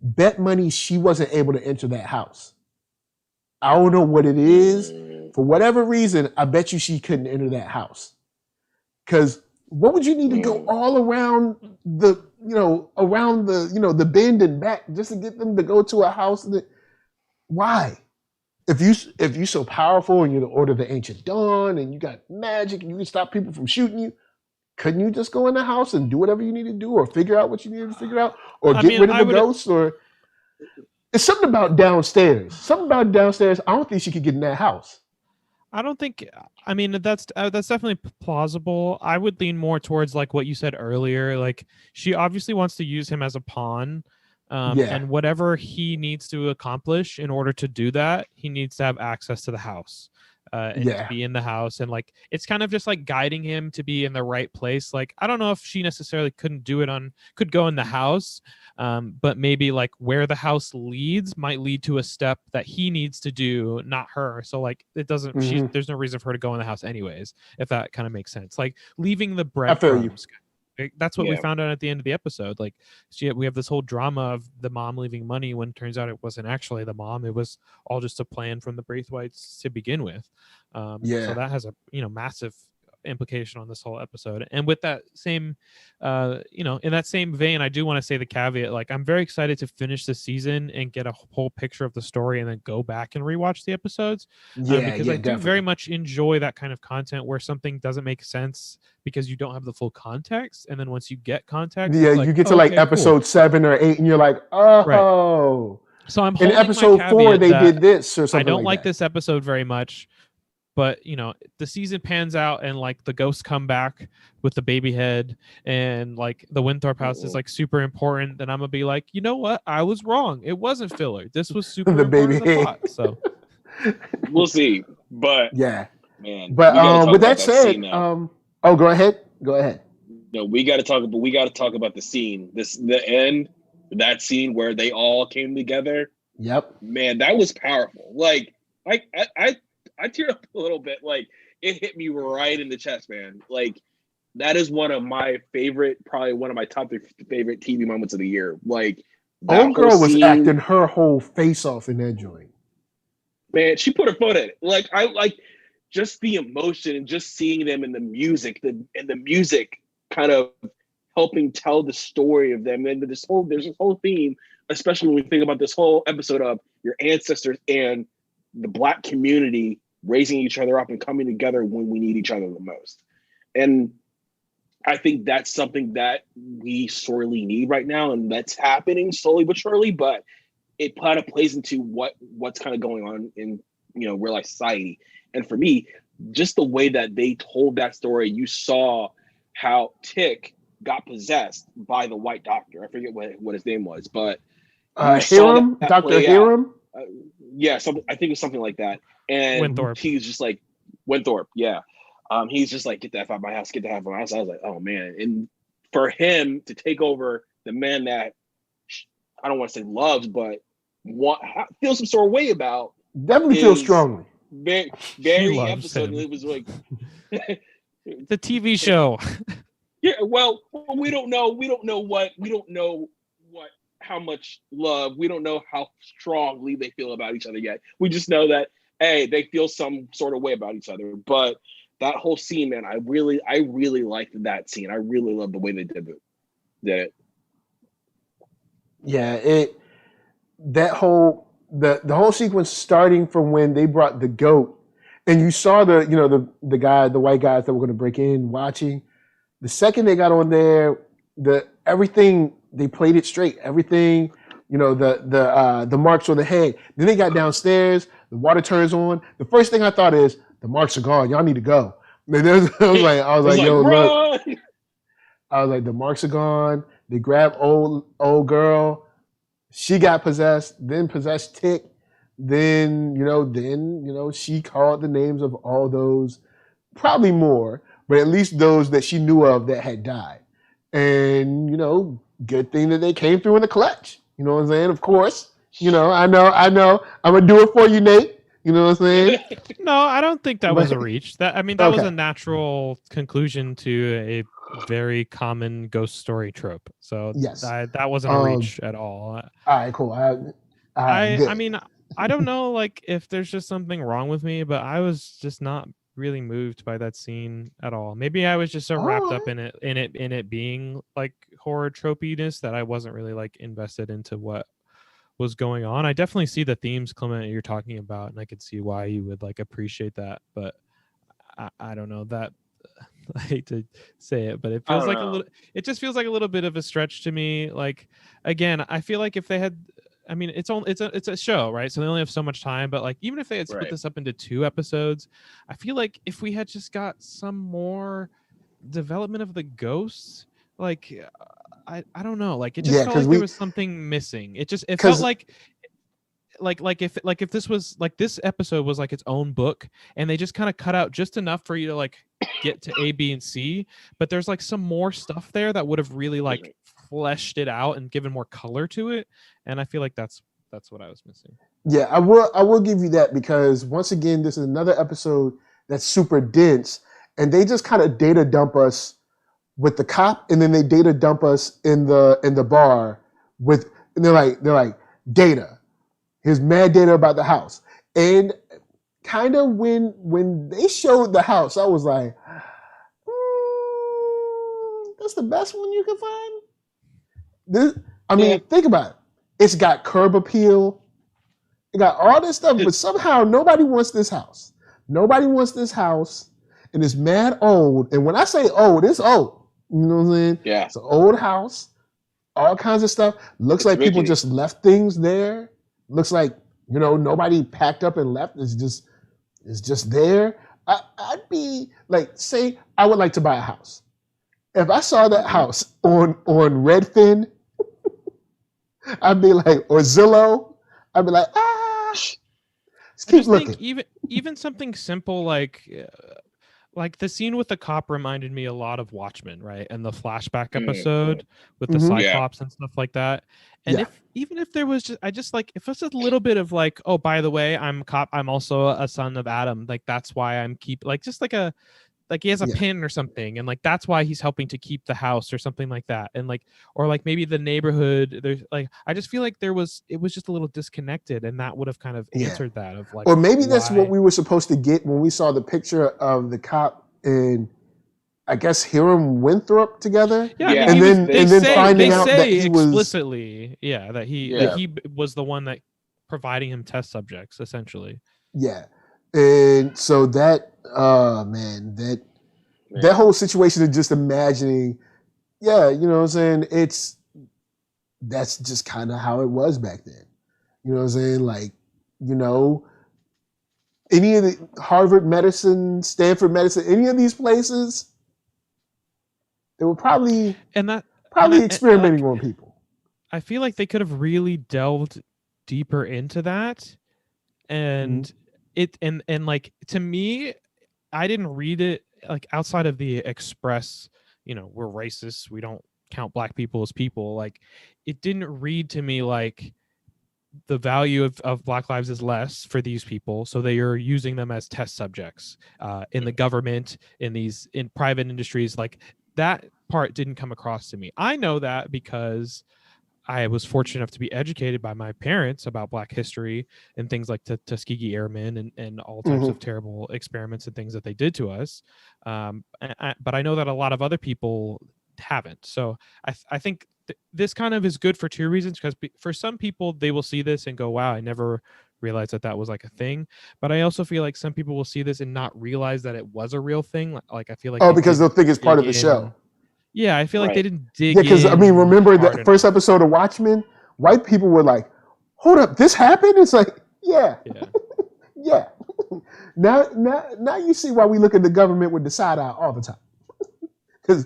Bet money she wasn't able to enter that house. I don't know what it is. For whatever reason, I bet you she couldn't enter that house. Because what would you need to go all around the bend and back just to get them to go to a house? Why? If you so powerful and you're the Order of the Ancient Dawn and you got magic and you can stop people from shooting you, couldn't you just go in the house and do whatever you need to do, or figure out what you need to figure out, or get rid of the ghosts? Or it's something about downstairs. I don't think she could get in that house. I don't think. I mean, that's definitely plausible. I would lean more towards like what you said earlier. Like she obviously wants to use him as a pawn, And whatever he needs to accomplish in order to do that, he needs to have access to the house. And to be in the house, and like it's kind of just like guiding him to be in the right place. Like I don't know if she necessarily could go in the house, but maybe like where the house leads might lead to a step that he needs to do, not her. So like it doesn't. There's no reason for her to go in the house anyways, if that kind of makes sense. Like leaving the breadcrumbs. That's what we found out at the end of the episode. Like we have this whole drama of the mom leaving money when it turns out it wasn't actually the mom. It was all just a plan from the Braithwaites to begin with. So that has a massive implication on this whole episode. And with that same in that same vein, I do want to say the caveat, like I'm very excited to finish the season and get a whole picture of the story and then go back and rewatch the episodes, because I do very much enjoy that kind of content where something doesn't make sense because you don't have the full context, and then once you get context, you get to like episode 7 or 8 and you're like, oh, so I'm in episode 4 they did this or something. I don't like this episode very much, but the season pans out and like the ghosts come back with the baby head, and like the Winthorpe house is like super important. Then I'm gonna be like, you know what? I was wrong. It wasn't filler. This was super the important baby to the plot. So we'll see. But man. But with that said, go ahead. No, we got to talk about the scene. The end, that scene where they all came together. Yep. Man, that was powerful. Like I teared up a little bit. Like it hit me right in the chest, man. Like that is one of my favorite, probably one of my top 3 favorite TV moments of the year. Like old girl was acting her whole face off in that joint. Man, she put her foot in it. Like I like just the emotion and just seeing them in the music, the music kind of helping tell the story of them. And there's this whole theme, especially when we think about this whole episode of your ancestors and the Black community raising each other up and coming together when we need each other the most. And I think that's something that we sorely need right now, and that's happening slowly but surely, but it kind of plays into what's kind of going on in real life society. And for me, just the way that they told that story, you saw how Tick got possessed by the white doctor. I forget what his name was, but Hiram, Dr. Hiram. I think it's something like that. And Winthorpe. He's just like Winthorpe, he's just like, get the F out of my house, get the F out of my house. I was like, oh man. And for him to take over the man that I don't want to say loves, but feels some sort of way about. Definitely feels strongly. Very episode. Him. It was like the TV show. Yeah, well, we don't know how much love. We don't know how strongly they feel about each other yet. We just know that they feel some sort of way about each other. But that whole scene, man, I really liked that scene. I really love the way they did it. Yeah, the whole sequence starting from when they brought the goat, and you saw the white guys that were going to break in watching. The second they got on there, everything they played it straight. Everything, the marks on the head. Then they got downstairs. The water turns on. The first thing I thought is the marks are gone. Y'all need to go. I was like, yo, look. I was like, the marks are gone. They grabbed old girl. She got possessed, then possessed Tick. Then she called the names of all those, probably more, but at least those that she knew of that had died. And, good thing that they came through in the clutch. You know what I'm saying? Of course. I know. I'm going to do it for you, Nate. You know what I'm saying? No, I don't think that was a reach. That was a natural conclusion to a very common ghost story trope. So yes, that wasn't a reach at all. All right, cool. I mean, I don't know, like if there's just something wrong with me, but I was just not really moved by that scene at all. Maybe I was just so wrapped up in it being like horror tropiness that I wasn't really like invested into what was going on. I definitely see the themes, Clement, you're talking about, and I could see why you would like appreciate that, but I don't know that. I hate to say it, but it feels like it just feels like a little bit of a stretch to me. Like, again, I feel like if they had, I mean, it's a show, right? So they only have so much time, but like, even if they had split this up into 2 episodes, I feel like if we had just got some more development of the ghosts, like, I don't know. Like it just felt like there was something missing. It felt like if this was like this episode was like its own book and they just kind of cut out just enough for you to like get to A, B, and C, but there's like some more stuff there that would have really like fleshed it out and given more color to it. And I feel like that's what I was missing. Yeah, I will give you that, because once again, this is another episode that's super dense, and they just kind of data dump us with the cop, and then they data dump us in the bar with, and they're like data. Here's mad data about the house. And kind of when they showed the house, I was like, that's the best one you can find? Think about it. It's got curb appeal. It got all this stuff, but somehow nobody wants this house. Nobody wants this house, and it's mad old. And when I say old, it's old. You know what I'm saying? Yeah. It's an old house, all kinds of stuff. Looks like people just left things there. Looks like, nobody packed up and left. It's just there. I'd be like, say I would like to buy a house. If I saw that house on Redfin, I'd be like, or Zillow, I'd be like, let's keep looking. Even something simple like the scene with the cop reminded me a lot of Watchmen, right? And the flashback episode with the Cyclops and stuff like that. And if there was if it's a little bit of like, oh, by the way, I'm a cop, I'm also a son of Adam. Like that's why I'm he has a pin or something, and like that's why he's helping to keep the house or something like that. And like, or like maybe the neighborhood, there's like, I just feel like it was just a little disconnected, and that would have kind of answered that of like, or maybe that's what we were supposed to get when we saw the picture of the cop and I guess Hiram Winthrop together. Yeah. And then finding out that he was explicitly, that he was the one that providing him test subjects essentially. Yeah. And so that that whole situation of just imagining, you know what I'm saying? That's just kind of how it was back then. You know what I'm saying? Like, any of the Harvard medicine, Stanford medicine, any of these places, they were probably experimenting on people. I feel like they could have really delved deeper into that, and like to me, I didn't read it like outside of the express, we're racist, we don't count black people as people. Like it didn't read to me like the value of Black lives is less for these people, so they are using them as test subjects in the government, in private industries. Like that part didn't come across to me. I know that because I was fortunate enough to be educated by my parents about Black history and things like Tuskegee Airmen and all types of terrible experiments and things that they did to us. But I know that a lot of other people haven't. So I think this kind of is good for two reasons, because for some people, they will see this and go, wow, I never realized that was like a thing. But I also feel like some people will see this and not realize that it was a real thing. Like I feel like because they'll think it's part of the show. Yeah, I feel like they didn't dig. Yeah, because remember the first episode of Watchmen? White people were like, "Hold up, this happened?" It's like, yeah. Now you see why we look at the government with the side eye all the time, because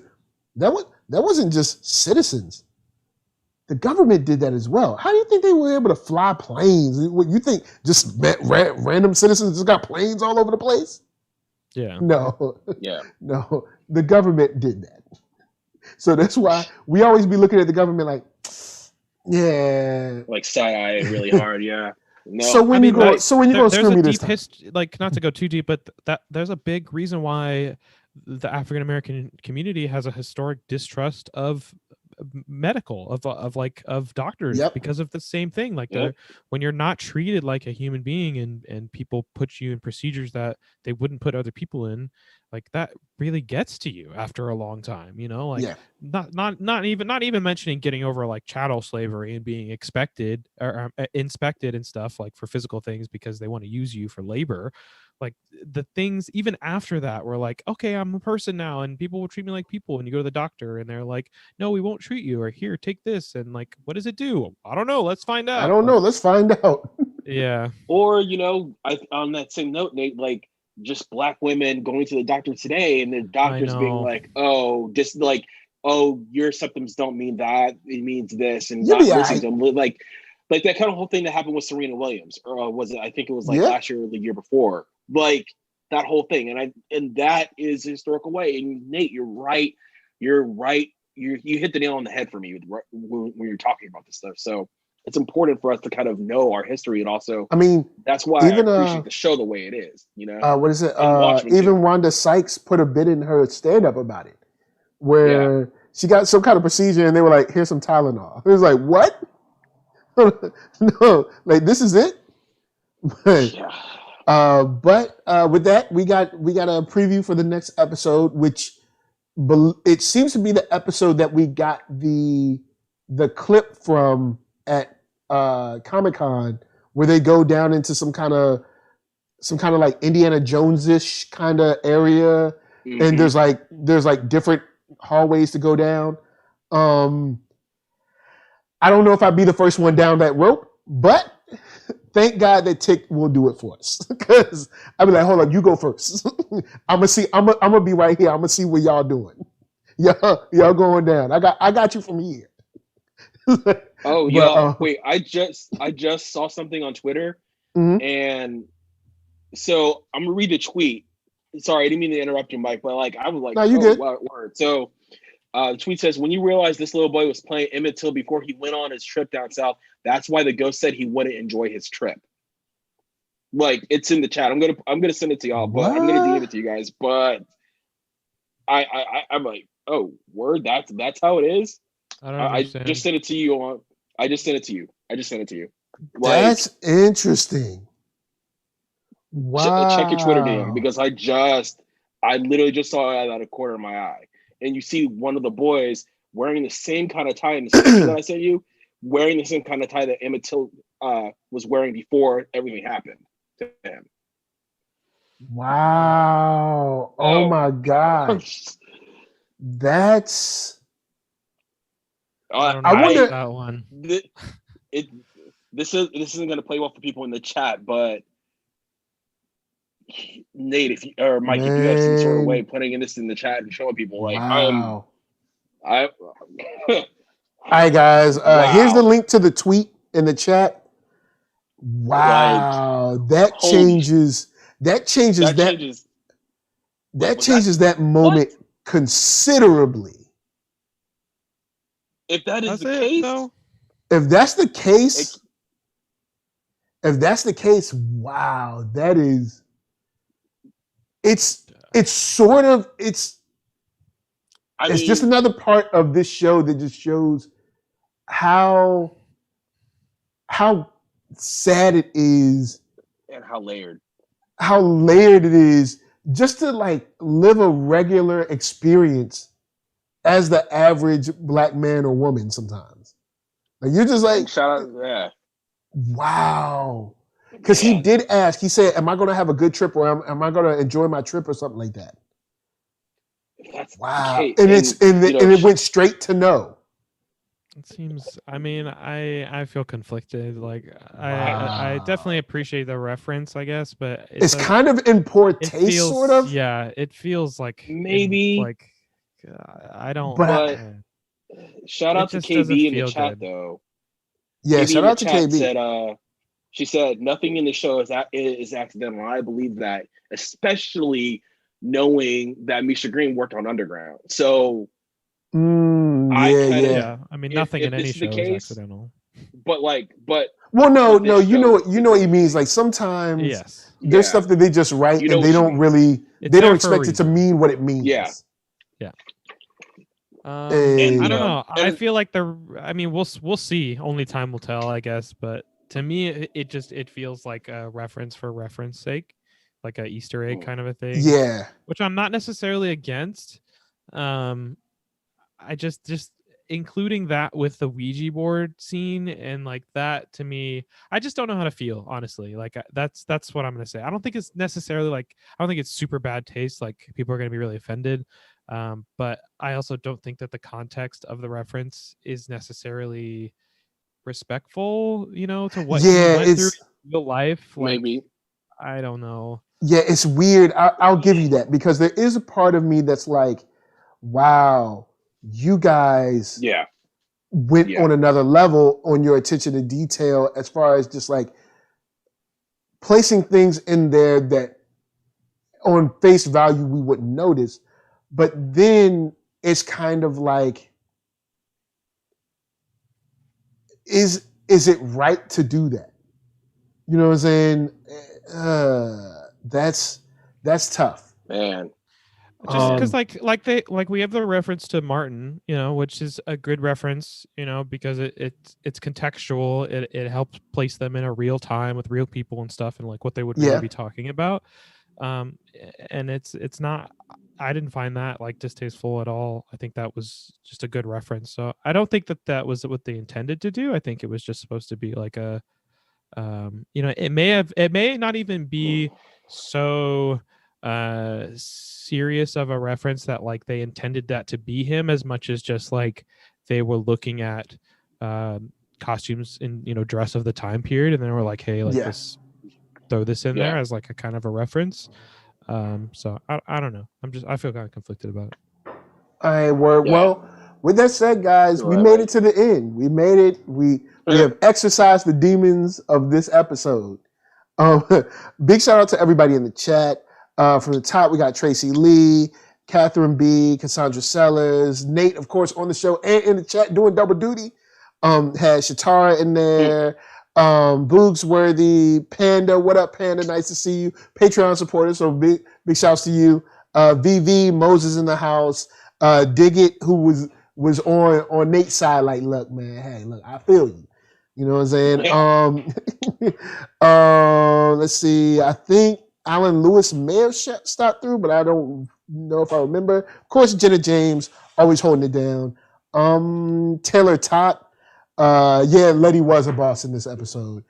that wasn't just citizens. The government did that as well. How do you think they were able to fly planes? What you think? Just random citizens just got planes all over the place? Yeah. No. Yeah. No. The government did that. So that's why we always be looking at the government like, like side eye really hard, yeah. No. So when you go screw me this time? Like, not to go too deep, but there's a big reason why the African American community has a historic distrust of medical of doctors because of the same thing. Like when you're not treated like a human being and people put you in procedures that they wouldn't put other people in, like that really gets to you after a long time, not even mentioning getting over like chattel slavery and being expected or inspected and stuff like for physical things because they want to use you for labor. Like the things even after that were like, okay, I'm a person now and people will treat me like people. And you go to the doctor and they're like, no, we won't treat you, or here, take this. And like, what does it do? I don't know. Let's find out. I don't know. Let's find out. Yeah. Or, on that same note, Nate, like just Black women going to the doctor today and the doctors being like, oh, oh, your symptoms don't mean that, it means this, and You'll not be listening all to them. Like that kind of whole thing that happened with Serena Williams, or was it? I think it was like Yeah. last year or the year before. Like that whole thing, and that is a historical way. And Nate, you're right. You're right. You hit the nail on the head for me when you're talking about this stuff. So it's important for us to kind of know our history, and also, I mean, that's why even, I appreciate the show the way it is. You know, what is it? And Watchmen Even too. Wanda Sykes put a bit in her stand-up about it, where she got some kind of procedure, and they were like, "Here's some Tylenol." It was like, "What? No, like this is it." But with that, we got a preview for the next episode, which it seems to be the episode that we got the clip from at Comic-Con, where they go down into some kind of like Indiana Jones-ish kind of area, and there's like different hallways to go down. I don't know if I'd be the first one down that rope, but thank God that Tick will do it for us, because I'd be like, hold on, you go first. I'm gonna be right here. I'm gonna see what y'all doing. Y'all going down. I got you from here. Wait, I just saw something on Twitter, and so I'm gonna read the tweet. Sorry, I didn't mean to interrupt you, Mike, but like I was like, no, you good. Wow, word. So the tweet says, when you realize this little boy was playing Emmett Till before he went on his trip down south, that's why the ghost said he wouldn't enjoy his trip. Like, it's in the chat. I'm gonna send it to y'all, but I'm gonna DM it to you guys. But I'm like, oh, word, that's how it is. I just sent it to you. I just sent it to you. Like, that's interesting. Wow. Check your Twitter DM, because I literally just saw it out of the corner of my eye. And you see one of the boys wearing the same kind of tie in the picture that I sent you, wearing the same kind of tie that Emmett Till was wearing before everything happened to him. Wow. Oh my gosh. That's... I wonder that one. This isn't going to play well for people in the chat, but Nate, Mike, if you have some sort of way of putting this in the chat and showing people, like, wow. All right, guys. Wow. Here's the link to the tweet in the chat. Wow, like, that changes that moment considerably. If that is the case, though? If that's the case, wow, that is. It's just another part of this show that just shows how sad it is, and how layered it is, just to like live a regular experience as the average black man or woman sometimes. Like, you're just like, shout out, yeah. Wow. Because he did ask, he said, am I going to have a good trip, or am I going to enjoy my trip, or something like that? Wow. And it went straight to no. It seems, I mean, I feel conflicted. Like, I definitely appreciate the reference, I guess, but it's kind of in poor taste, sort of. Yeah, it feels like maybe I don't. But shout out to KB in the chat, though. Yeah, shout out to KB. She said nothing in the show is accidental. I believe that, especially knowing that Misha Green worked on Underground. So I mean, nothing in any show is accidental. But well, no, you know what he means. Like, sometimes there's stuff that they just write, and they don't really, they don't expect it to mean what it means. Yeah. I don't know. I feel like we'll see. Only time will tell, I guess. But to me, it feels like a reference for reference sake, like a Easter egg kind of a thing. Yeah. Which I'm not necessarily against. I just including that with the Ouija board scene and like that, to me, I just don't know how to feel, honestly. Like, that's what I'm gonna say. I don't think it's necessarily I don't think it's super bad taste. Like, people are gonna be really offended. But I also don't think that the context of the reference is necessarily respectful, to what he went through in real life. Like, maybe. I don't know. Yeah, it's weird. I'll give you that, because there is a part of me that's like, wow, you guys Yeah. went on another level on your attention to detail as far as just like placing things in there that on face value we wouldn't notice. But then it's kind of like, is it right to do that? You know what I'm saying? That's tough, man. Just because like we have the reference to Martin, you know, which is a good reference, you know, because it's contextual. It helps place them in a real time with real people and stuff, and like what they would really be talking about. And it's not. I didn't find that like distasteful at all. I think that was just a good reference. So I don't think that was what they intended to do. I think it was just supposed to be like a, you know, it may not even be so serious of a reference that like they intended that to be him, as much as just like they were looking at costumes in, you know, dress of the time period, and then we're like, hey, like this, throw this in there as like a kind of a reference. So I don't know. I feel kind of conflicted about it. All right, well, with that said, guys, we made it to the end. We made it. We have exercised the demons of this episode. Big shout out to everybody in the chat. From the top, we got Tracy Lee, Catherine B, Cassandra Sellers, Nate, of course, on the show and in the chat doing double duty. Had Shatara in there. Boogsworthy, Panda, what up, Panda? Nice to see you. Patreon supporters, so big shouts to you. VV, Moses in the house. Dig It, who was on Nate's side, like, look, man, hey, look, I feel you. You know what I'm saying? Let's see. I think Alan Lewis may have stopped through, but I don't know if I remember. Of course, Jenna James, always holding it down. Taylor Tot. Letty was a boss in this episode.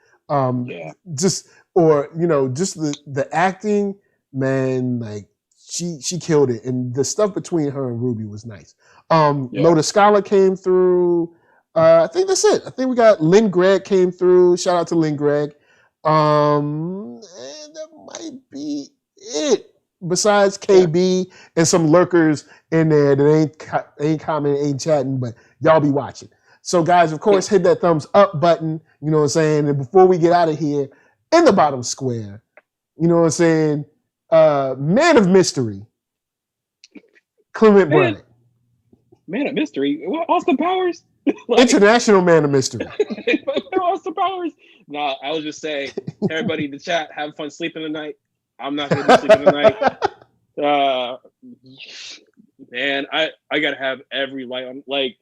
Just the acting, man, like she killed it, and the stuff between her and Ruby was nice. Lotus Scala came through. I think that's it. I think we got Lynn Gregg came through. Shout out to Lynn Gregg. And that might be it. Besides KB and some lurkers in there that ain't commenting, ain't chatting, but y'all be watching. So guys, of course, hit that thumbs up button, you know what I'm saying? And before we get out of here, in the bottom square, you know what I'm saying? Man of mystery, Clement Bryant. Man of mystery? What, Austin Powers? International man of mystery. Austin Powers? No, I was just saying, everybody in the chat, have fun sleeping tonight. I'm not going to be sleeping tonight. Man, I got to have every light on. Like,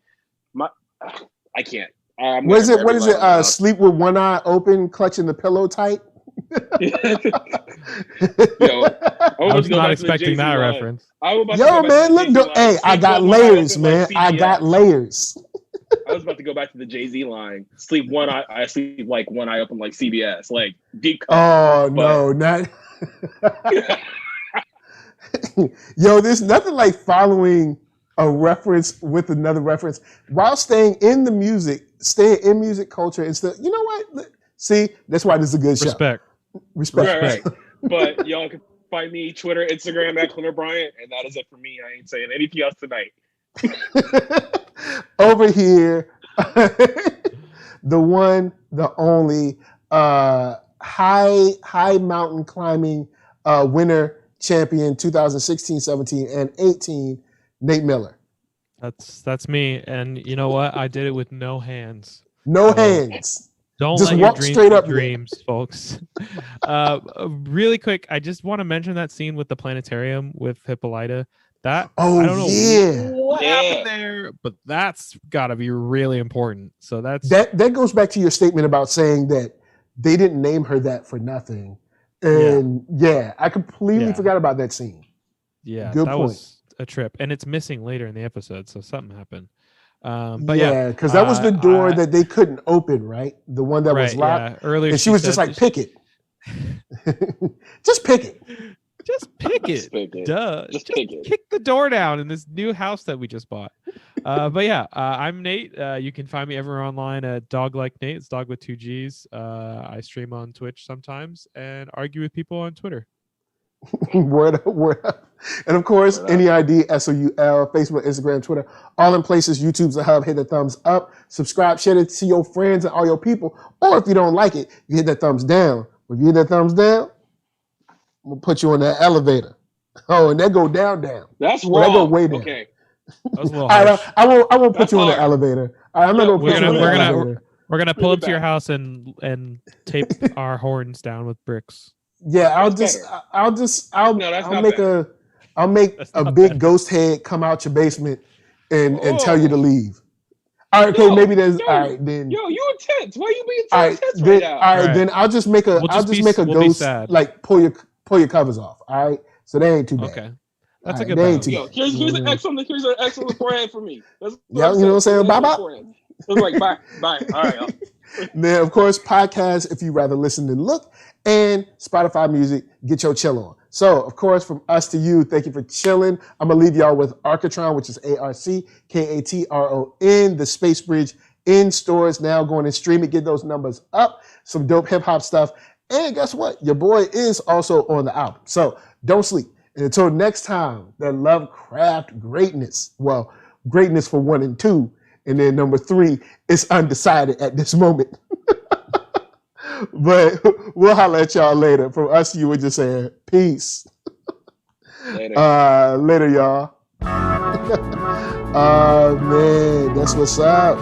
I can't. What is it? Sleep with one eye open, clutching the pillow tight? Yo, I was not expecting that reference. Yo, man, look. Hey, I got layers, man. I got layers. I was about to go back to the Jay-Z line. Sleep one eye. I sleep like one eye open like CBS. Like deep cut. Oh, no, not. Yo, there's nothing like following a reference with another reference while staying in music culture and stuff. You know what? See, that's why this is a good show. Respect. Right. But y'all can find me Twitter, Instagram at Clement Bryant, and that is it for me. I ain't saying anything else tonight. Over here, the one, the only high mountain climbing winner champion 2016, 17, and 18, Nate Miller. That's me, and you know what? I did it with no hands. No hands. Don't just let your walk dreams straight up dreams, folks. Really quick, I just want to mention that scene with the planetarium with Hippolyta. I don't know what happened there, but that's got to be really important. So that goes back to your statement about saying that they didn't name her that for nothing. And I completely forgot about that scene. Yeah, good that point. Was a trip, and it's missing later in the episode, so something happened. But because that was the door that they couldn't open, right? The one that was locked. Yeah. Earlier, and she was just like, pick it. Just pick it. Just pick it. Duh. Just pick it. Kick the door down in this new house that we just bought. I'm Nate. You can find me everywhere online at Dog Like Nate. It's dog with 2 G's. I stream on Twitch sometimes and argue with people on Twitter. Word up, word up. And of course, NERDSoul, Facebook, Instagram, Twitter, all in places. YouTube's the hub. Hit the thumbs up, subscribe, share it to your friends and all your people. Or if you don't like it, you hit that thumbs down. If you hit that thumbs down, I'm gonna put you on that elevator. Oh, and that go down. That's wrong. That go way down. Okay. That was a little harsh. I won't put you on the elevator. I'm not gonna put you on the elevator. We're gonna pull up to your house and tape our horns down with bricks. Yeah, I'll make a big ghost head come out your basement and tell you to leave. All right, okay, maybe there's all right then. Yo, you intense. Why are you being so intense right now? All right, then I'll just make a ghost like pull your covers off. All right, so they ain't too bad. Okay, that's a good. Yo, here's an X on the forehead for me. Yeah, you know what I'm saying? Bye bye. It's like bye. All right. Y'all. Then of course podcasts if you rather listen than look, and Spotify music, get your chill on. So of course from us to you, thank you for chilling. I'm gonna leave y'all with Arcatron, which is ARCKATRON, the Space Bridge in stores now. Going and stream it, get those numbers up. Some dope hip hop stuff. And guess what? Your boy is also on the album. So don't sleep. And until next time, that Lovecraft greatness. Well, greatness for 1 and 2. And then number 3 is undecided at this moment. But we'll holler at y'all later. From us to you, we're just saying peace. Later, y'all. Oh, man, that's what's up.